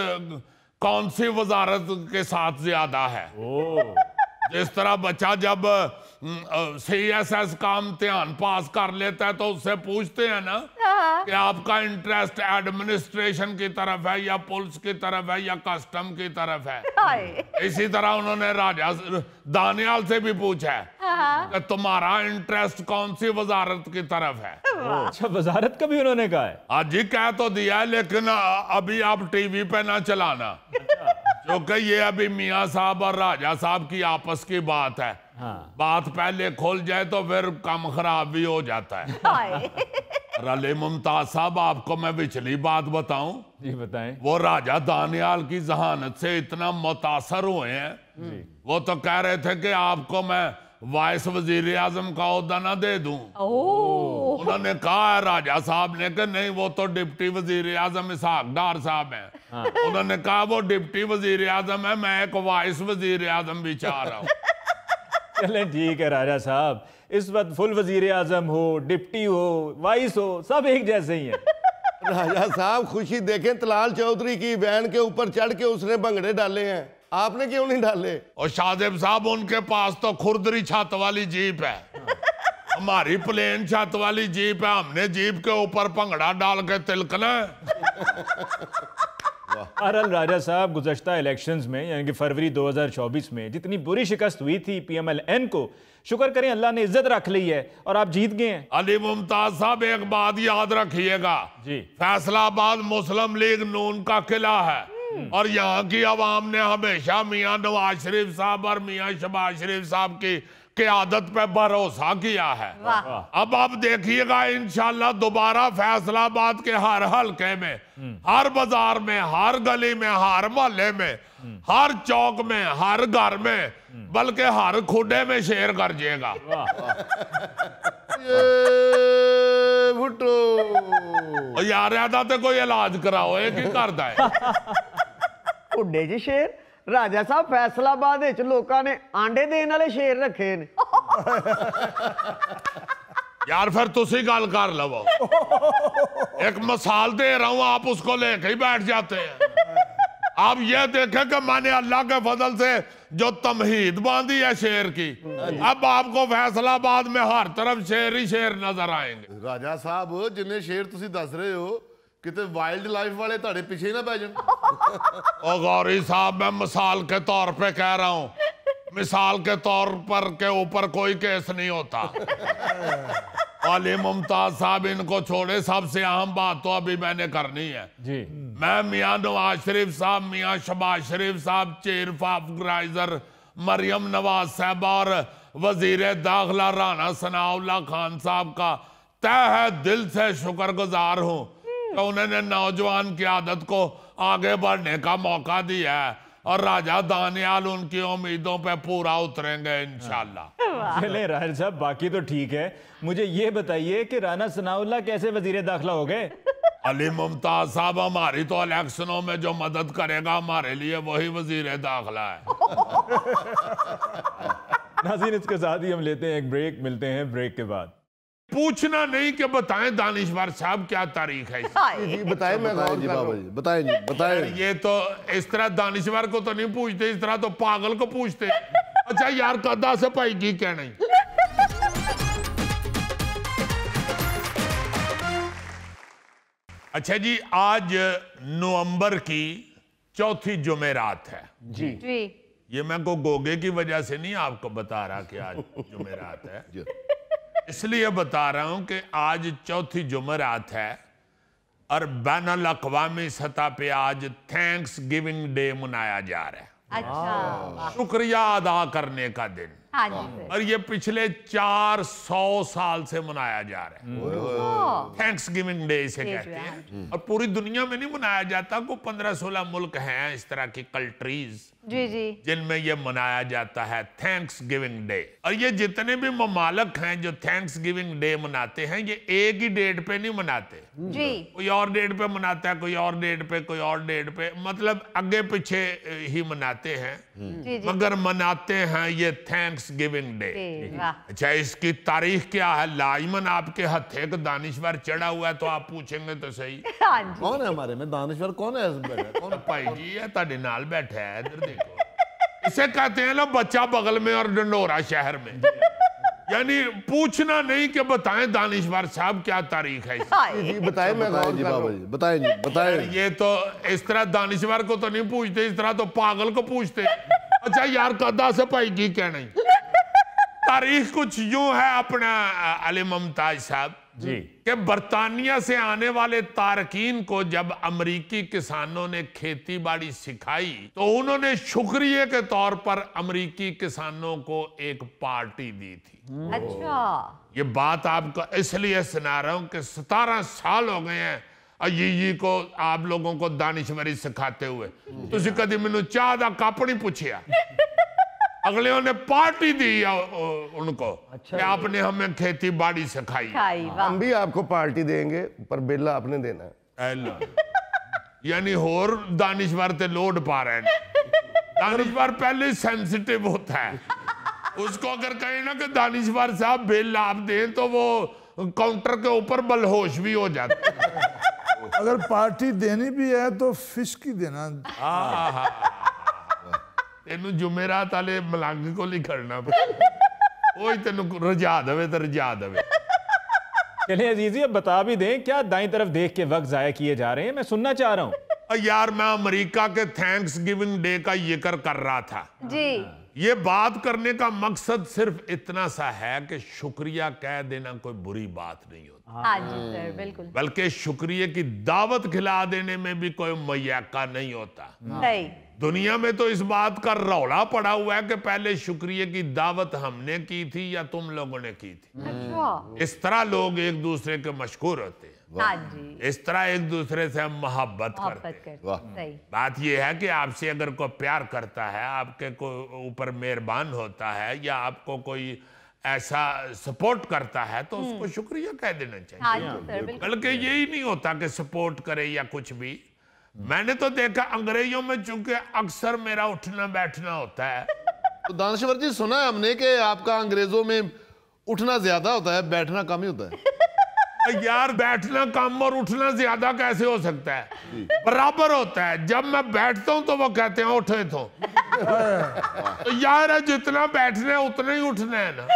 Speaker 4: कौन सी वजारत के साथ ज्यादा है? जिस तरह बच्चा जब CSS का इम्तिहान पास कर लेता है तो उससे पूछते हैं ना कि आपका इंटरेस्ट एडमिनिस्ट्रेशन की तरफ है या पुलिस की तरफ है या कस्टम की तरफ है। इसी तरह उन्होंने राजा दानियाल से भी पूछा है कि तुम्हारा इंटरेस्ट कौन सी वजारत की तरफ है।
Speaker 1: अच्छा, वजारत का भी उन्होंने कहा है?
Speaker 4: हाँ जी, कह तो दिया है, लेकिन अभी आप टीवी पे ना चलाना, क्योंकि ये अभी मियाँ साहब और राजा साहब की आपस की बात है। बात पहले खोल जाए तो फिर काम खराब भी हो जाता है। अली मुमताज साहब, आपको मैं पिछली बात बताऊं?
Speaker 1: जी बताएं।
Speaker 4: वो राजा दानियाल की जहानत से इतना मुतासर हुए हैं, वो तो कह रहे थे कि आपको मैं वाइस वजीर आजम का ओहदा ना दे दूं। उन्होंने कहा है राजा साहब ने कि नहीं, वो तो डिप्टी वजीर आजम इसहाक डार साहब हैं। उन्होंने कहा वो डिप्टी वजीर आजम है, मैं एक वाइस वजीर आजम भी चाह रहा हूँ।
Speaker 1: चलें ठीक है राजा साहब, इस वक्त फुल वजीर आजम हो, डिप्टी हो, वाइस हो, सब एक जैसे ही हैं।
Speaker 10: राजा साहब खुशी देखें, तलाल चौधरी की वैन के ऊपर चढ़ के उसने भंगड़े डाले हैं, आपने क्यों नहीं डाले?
Speaker 4: और शाहजेब साहब उनके पास तो खुरदरी छत वाली जीप है, हमारी प्लेन छत वाली जीप है, हमने जीप के ऊपर भंगड़ा डाल के तिलकना है।
Speaker 1: बहरहाल राजा साहब, गुज़श्ता इलेक्शंस में यानी कि फरवरी 2024 में जितनी बुरी शिकस्त हुई थी PMLN को, शुक्र करें अल्लाह ने इज्जत रख ली है और आप जीत गए हैं।
Speaker 4: अली मुमताज साहब एक बात याद रखिएगा
Speaker 1: जी,
Speaker 4: फैसलाबाद मुस्लिम लीग नून का किला है और यहाँ की आवाम ने हमेशा मियाँ नवाज शरीफ साहब और मियाँ शहबाज शरीफ साहब की क़यादत पे भरोसा किया है। अब आप देखिएगा इंशाल्लाह दोबारा फैसलाबाद के हर हलके में, हर बाजार में, हर गली में, हर मोहल्ले में, हर चौक में, हर घर में, बल्कि हर खुडे में शेर गरजेगा।
Speaker 6: भुट्टो
Speaker 4: यार ऐदा तो कोई इलाज कराओ, एक ही करदा है।
Speaker 2: खुडे जी शेर? राजा साहब फैसलाबाद विच लोकां ने आंडे देने वाले शेर रखे ने।
Speaker 4: यार फिर तुसी गल कर लवो, एक मिसाल दे रहा हूं, आप उसको लेके ही बैठ जाते हैं। आप ये देखें कि मैंने अल्लाह के फजल से जो तमहीद बांधी है शेर की, अब आपको फैसलाबाद में हर तरफ शेर ही शेर नजर आएंगे।
Speaker 6: राजा साहब जिन्ने शेर तुसी दस रहे हो किते वाइल्ड लाइफ वाले ताड़े पीछे ना पै जान।
Speaker 4: ओ गौरी साहब मैं मिसाल के तौर पे कह रहा हूँ, मिसाल के तौर पर के ऊपर कोई केस नहीं होता। अली मुमताज साहब इनको छोड़े, सबसे अहम बात तो अभी मैंने करनी है
Speaker 1: जी।
Speaker 4: मैं मियाँ नवाज शरीफ साहब, मियाँ शहबाज शरीफ साहब, चीफ ऑर्गेनाइजर मरियम नवाज साहब और वजीर दाखिला राना सनाउल्लाह खान साहब का तहे दिल से शुक्रगुजार हूँ तो उन्होंने नौजवान की आदत को आगे बढ़ने का मौका दिया है और राजा दानियाल उनकी उम्मीदों पे पूरा उतरेंगे इंशाल्लाह।
Speaker 1: चले राजा साहब, बाकी तो ठीक है, मुझे ये बताइए कि राना सनाउल्लाह कैसे वजीर दाखिला हो गए?
Speaker 4: अली मुमताज साहब हमारी तो इलेक्शनों में जो मदद करेगा हमारे लिए वही वजीर दाखिला है।
Speaker 1: नाज़रीन, इसके साथ ही हम लेते हैं एक ब्रेक, मिलते हैं ब्रेक के बाद।
Speaker 4: पूछना नहीं कि बताएं दानिशवर साहब क्या तारीख है
Speaker 10: जी बताएं, मैं
Speaker 6: बताएं जी बाबा जी, बताएं जी, बताएं।
Speaker 4: ये तो इस तरह दानिशवर को तो नहीं पूछते, इस तरह तो पागल को पूछते। अच्छा यार कदा से भाई की कहना ही। अच्छा जी, आज नवंबर की चौथी जुमेरात है
Speaker 2: जी
Speaker 11: जी।
Speaker 4: ये मैं को गोगे की वजह से नहीं आपको बता रहा कि आज जुमेरात है, इसलिए बता रहा हूं कि आज चौथी जुमेरात है और बैनुल अक़वामी सतह पे आज थैंक्स गिविंग डे मनाया जा रहा है।
Speaker 11: अच्छा,
Speaker 4: शुक्रिया अदा करने का दिन।
Speaker 11: हाँ जी।
Speaker 4: और ये पिछले 400 साल से मनाया जा रहा है। थैंक्स गिविंग डे इसे कहते हैं और पूरी दुनिया में नहीं मनाया जाता, को 15-16 मुल्क हैं इस तरह की कंट्रीज
Speaker 11: जी जी
Speaker 4: जिनमें ये मनाया जाता है थैंक्स गिविंग डे। और ये जितने भी ममालक हैं जो थैंक्स गिविंग डे मनाते हैं ये एक ही डेट पे नहीं मनाते
Speaker 11: जी,
Speaker 4: कोई और डेट पे मनाता है, कोई और डेट पे, कोई और डेट पे, मतलब आगे पीछे ही मनाते हैं,
Speaker 11: जी जी।
Speaker 4: मगर मनाते हैं ये थैंक्स गिविंग डे।
Speaker 11: वाह,
Speaker 4: अच्छा इसकी तारीख क्या है? लाइमन आपके हथे का दानिश्वर चढ़ा हुआ है तो आप पूछेंगे तो सही।
Speaker 11: हाँ जी।
Speaker 6: कौन है हमारे में दानिश्वर? कौन है
Speaker 4: कौन? भाई जी है ताड़े नाल बैठा है, इधर देखो। इसे कहते हैं ना बच्चा बगल में और डंडोरा शहर में। यानी पूछना नहीं कि बताएं दानिश्वर साहब क्या तारीख है
Speaker 10: जी बताएं, मैं
Speaker 6: बताएं जी बाबा जी, बताएं जी, बताएं।
Speaker 4: ये तो इस तरह दानिश्वर को तो नहीं पूछते, इस तरह तो पागल को पूछते। अच्छा यार कदा से भाई की कहना ही। तारीख कुछ यूं है अपना अली मुमताज साहब
Speaker 1: जी
Speaker 4: कि बरतानिया से आने वाले तारकीन को जब अमरीकी किसानों ने खेती बाड़ी सिखाई तो उन्होंने शुक्रिया के तौर पर अमरीकी किसानों को एक पार्टी दी थी।
Speaker 11: अच्छा,
Speaker 4: ये बात आपको इसलिए सुना रहा हूं कि 17 साल हो गए हैं अय्यी को आप लोगों को दानिशवरी सिखाते हुए। तुसी कदी मैनू चाह दा कप नहीं पूछया, अगले ने पार्टी दी उनको कि आपने हमें खेती बाड़ी सिखाई।
Speaker 10: हम भी आपको पार्टी देंगे पर बिल आपने देना है।
Speaker 4: यानी होर दानिश्वर ते लोड पा रहे हैं। दानिश्वर पहले सेंसिटिव होता है, उसको अगर कहें ना कि दानिश्वर साहब बिल आप दें तो वो काउंटर के ऊपर बलहोश भी हो जाता है।
Speaker 7: अगर पार्टी देनी भी है तो फिश की देना।
Speaker 4: तेनू जुमेरात वाले मलंग को नहीं खड़ना वो तेनू रजा दवे तो रजा दवे।
Speaker 1: चलिए अजीजी अब बता भी दें क्या दाईं तरफ देख के वक्त जाया किए जा रहे हैं, मैं सुनना चाह रहा हूँ।
Speaker 4: यार मैं अमेरिका के थैंक्स गिविंग डे का जिक्र कर रहा था
Speaker 11: जी।
Speaker 4: ये बात करने का मकसद सिर्फ इतना सा है कि शुक्रिया कह देना कोई बुरी बात नहीं होती।
Speaker 11: हाँ जी सर बिल्कुल।
Speaker 4: बल्कि शुक्रिया की दावत खिला देने में भी कोई मय्याका नहीं होता।
Speaker 11: सही।
Speaker 4: दुनिया में तो इस बात का रौला पड़ा हुआ है कि पहले शुक्रिया की दावत हमने की थी या तुम लोगों ने की थी।
Speaker 11: अच्छा।
Speaker 4: इस तरह लोग एक दूसरे के मशहूर होते हैं।
Speaker 11: हाँ जी।
Speaker 4: इस तरह एक दूसरे से हम मोहब्बत करते हैं।
Speaker 11: सही।
Speaker 4: बात यह है कि आपसे अगर कोई प्यार करता है, आपके को ऊपर मेहरबान होता है या आपको कोई ऐसा सपोर्ट करता है तो उसको शुक्रिया कह देना चाहिए।
Speaker 11: हाँ जी सर बिल्कुल।
Speaker 4: बल्कि यही नहीं होता कि सपोर्ट करे या कुछ भी। मैंने तो देखा अंग्रेजों में चूंकि अक्सर मेरा उठना बैठना होता है।
Speaker 6: तो दानश्वर जी सुना है हमने कि आपका अंग्रेजों में उठना ज्यादा होता है, बैठना कम ही होता है।
Speaker 4: यार बैठना कम और उठना ज्यादा कैसे हो सकता है? बराबर होता है। जब मैं बैठता हूं तो वो कहते हैं उठे तो यार जितना बैठना है उतना ही उठना है ना।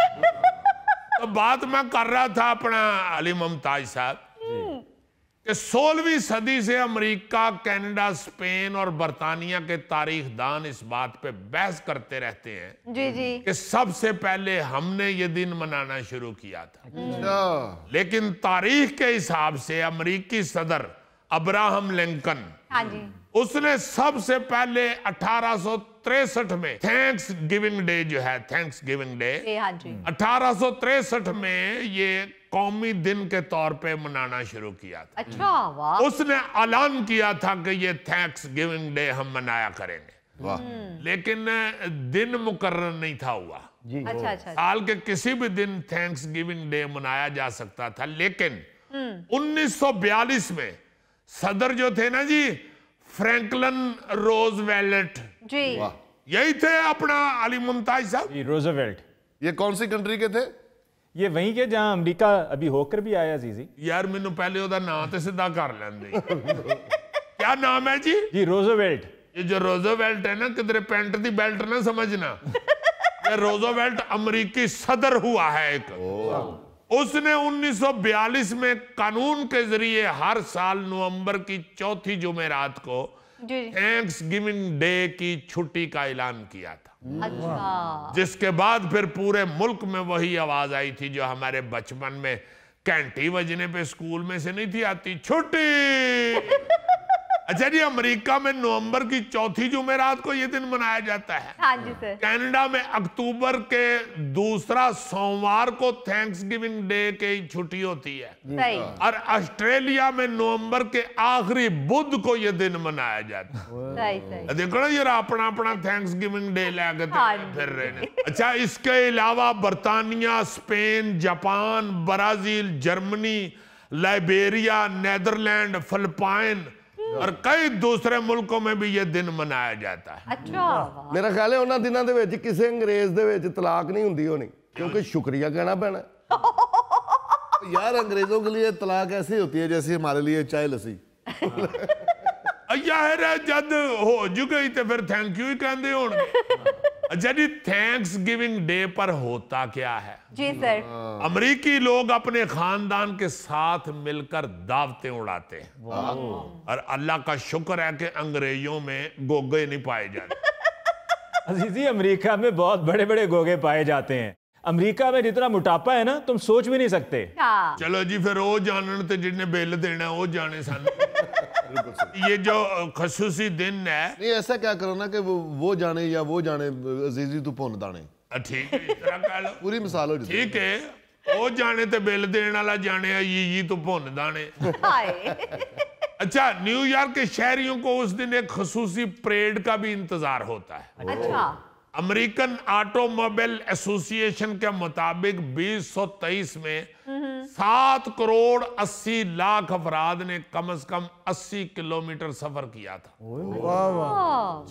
Speaker 4: तो बात मैं कर रहा था अपना अली मुमताज साहब कि 16वीं सदी से अमेरिका, कनाडा, स्पेन और बर्तानिया के तारीखदान इस बात पे बहस करते रहते हैं
Speaker 11: जी जी
Speaker 4: कि सबसे पहले हमने ये दिन मनाना शुरू किया था। लेकिन तारीख के हिसाब से अमेरिकी सदर अब्राहम लिंकन,
Speaker 11: हाँ जी,
Speaker 4: उसने सबसे पहले 1863 में थैंक्स गिविंग डे जो है, थैंक्स गिविंग डे,
Speaker 11: हाँ जी,
Speaker 4: 1863 में ये कौमी दिन के तौर पे मनाना शुरू किया था।
Speaker 11: अच्छा वाह।
Speaker 4: उसने ऐलान किया था कि ये थैंक्स गिविंग डे हम मनाया करेंगे। वाह। लेकिन दिन मुकर्रर नहीं था हुआ।
Speaker 11: जी। अच्छा अच्छा।
Speaker 4: साल के किसी भी दिन थैंक्स गिविंग डे मनाया जा सकता था, लेकिन 1942 में सदर जो थे ना जी, फ्रैंकलिन रोजवेल्ट
Speaker 11: जी,
Speaker 4: यही थे अपना अली मुमताज साहब।
Speaker 1: रोजवेल्ट।
Speaker 6: ये कौन सी कंट्री के थे?
Speaker 1: ये वहीं के जहां अमेरिका अभी होकर भी आया। जीजी
Speaker 4: यार मैनू पहले ओदा नाम तो सीधा कर लेंदे। क्या नाम है जी?
Speaker 1: जी रोजवेल्ट।
Speaker 4: ये जो रोजवेल्ट है ना, किधरे पेंट दी बेल्ट ना समझना। ये रोजवेल्ट अमेरिकी सदर हुआ है एक। उसने 1942 में कानून के जरिए हर साल नवंबर की चौथी जुमेरात को थैंक्स गिविंग डे की छुट्टी का ऐलान किया था।
Speaker 11: अच्छा।
Speaker 4: जिसके बाद फिर पूरे मुल्क में वही आवाज आई थी जो हमारे बचपन में घंटी बजने पे स्कूल में से नहीं थी आती, छुट्टी। अच्छा जी, अमेरिका में नवंबर की चौथी जुमेरात को यह दिन मनाया जाता है।
Speaker 11: हाँ जी सर।
Speaker 4: कनाडा में अक्टूबर के दूसरा सोमवार को थैंक्स गिविंग डे की छुट्टी होती है।
Speaker 11: सही।
Speaker 4: और ऑस्ट्रेलिया में नवंबर के आखिरी बुध को यह दिन मनाया जाता है।
Speaker 11: सही सही।
Speaker 4: देखो ना यार, अपना अपना थैंक्स गिविंग डे लेके फिर रहे हैं। अच्छा, इसके अलावा बर्तानिया, Spain, Japan, Brazil, Germany, Liberia, Netherland, Philippine और कई दूसरे मुल्कों में भी ये दिन मनाया जाता है।
Speaker 11: अच्छा।
Speaker 10: मेरा ख्याल है उन्होंने दिनों ਦੇ ਵਿੱਚ ਕਿਸੇ अंग्रेज ਦੇ ਵਿੱਚ तलाक नहीं ਹੁੰਦੀ होनी, क्योंकि शुक्रिया कहना पैना।
Speaker 6: यार अंग्रेजों के लिए तलाक ऐसी होती है जैसे हमारे लिए चाय लस्सी।
Speaker 4: यार जद हो जुगे तो फिर थैंक यू ही कहते होंगे। अच्छा जी, थैंक्स गिविंग डे पर होता क्या है?
Speaker 11: जी सर।
Speaker 4: अमेरिकी लोग अपने खानदान के साथ मिलकर दावतें उड़ाते हैं। और अल्लाह का शुक्र है कि अंग्रेजों में गोगे नहीं पाए जाते।
Speaker 1: अजीजी, अमेरिका में बहुत बड़े बड़े गोगे पाए जाते हैं। अमेरिका में जितना मोटापा है ना, तुम सोच भी नहीं सकते।
Speaker 4: चलो जी, फिर वो जानन ते जिन्हें बिल देना वो जाने सन। ये जो खसूसी दिन है,
Speaker 6: नहीं ऐसा क्या करो ना कि वो जाने या वो जाने, अजीजी तू भुन दाने।
Speaker 4: ठीक है, इस तरह कह लो।
Speaker 6: पूरी मिसाल हो जाती।
Speaker 4: ठीक है, वो जाने ते बिल देने वाला जाने, ये तो भुन दाने। अच्छा, न्यूयॉर्क के शहरियों को उस दिन एक खसूसी परेड का भी इंतजार होता है।
Speaker 11: अच्छा।
Speaker 4: अमेरिकन ऑटोमोबाइल एसोसिएशन के मुताबिक 2023 में 7 करोड़ 80 लाख अफराद ने कम से कम 80 किलोमीटर सफर किया था।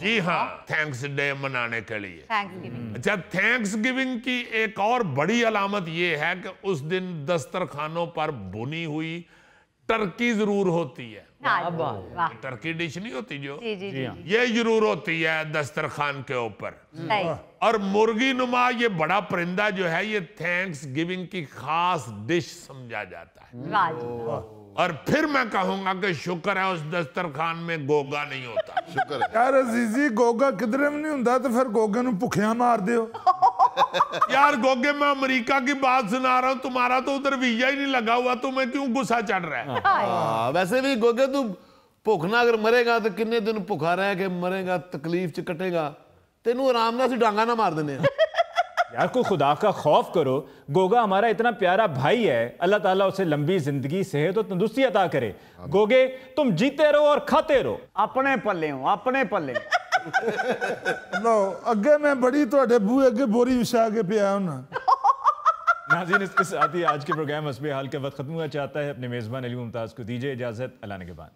Speaker 4: जी हाँ, थैंक्स डे मनाने के लिए। अच्छा, थैंक्स गिविंग की एक और बड़ी अलामत यह है कि उस दिन दस्तरखानों पर भुनी हुई टर्की जरूर होती है।
Speaker 11: हाँ, वाह
Speaker 4: टर्की डिश नहीं होती जो,
Speaker 11: जी जी जी
Speaker 4: ये जरूर होती है दस्तरखान के ऊपर।
Speaker 11: सही
Speaker 4: और मुर्गी नुमा ये बड़ा परिंदा जो है ये थैंक्स गिविंग की खास डिश समझा जाता है।
Speaker 11: वाह जी
Speaker 4: और फिर मैं कहूंगा कि शुक्र है उस दस्तरखान में गोगा नहीं होता।
Speaker 6: शुक्र है
Speaker 7: यार अजीजी गोगा किधरे में नहीं हुंदा तो फिर गोगे नु भुखिया मार दियो।
Speaker 4: यार गोगे मैं अमेरिका की बात सुना रहा हूं, तुम्हारा तो उधर वीजा ही नहीं लगा हुआ, तुम्हें क्यों गुस्सा चढ़ रहा है?
Speaker 6: वैसे भी गोगे तू भुख ना अगर मरेगा तो किन्ने दिन भुखा रह के मरेगा, तकलीफ च कटेगा, तेनू आराम नाल डांगा ना मार देने।
Speaker 1: यार को खुदा का खौफ करो, गोगा हमारा इतना प्यारा भाई है, अल्लाह ताला उसे लंबी जिंदगी सेहत और तंदुरुस्ती अता करे। गोगे तुम जीते रहो और खाते रहो।
Speaker 2: अपने पल्ले हो, अपने पल्ले।
Speaker 7: लो अगे मैं बड़ी ਤੁਹਾਡੇ ਬੂਹੇ ਅੱਗੇ बोरी विछा के पिया हूं ना।
Speaker 1: नाज़रीन इसके साथ ही आज के प्रोग्राम हस्बे हाल के वक्त खत्म हुआ चाहता है। अपने मेज़बान अली मुमताज़ को दीजिए इजाज़त। अल्लाह ने के बाद।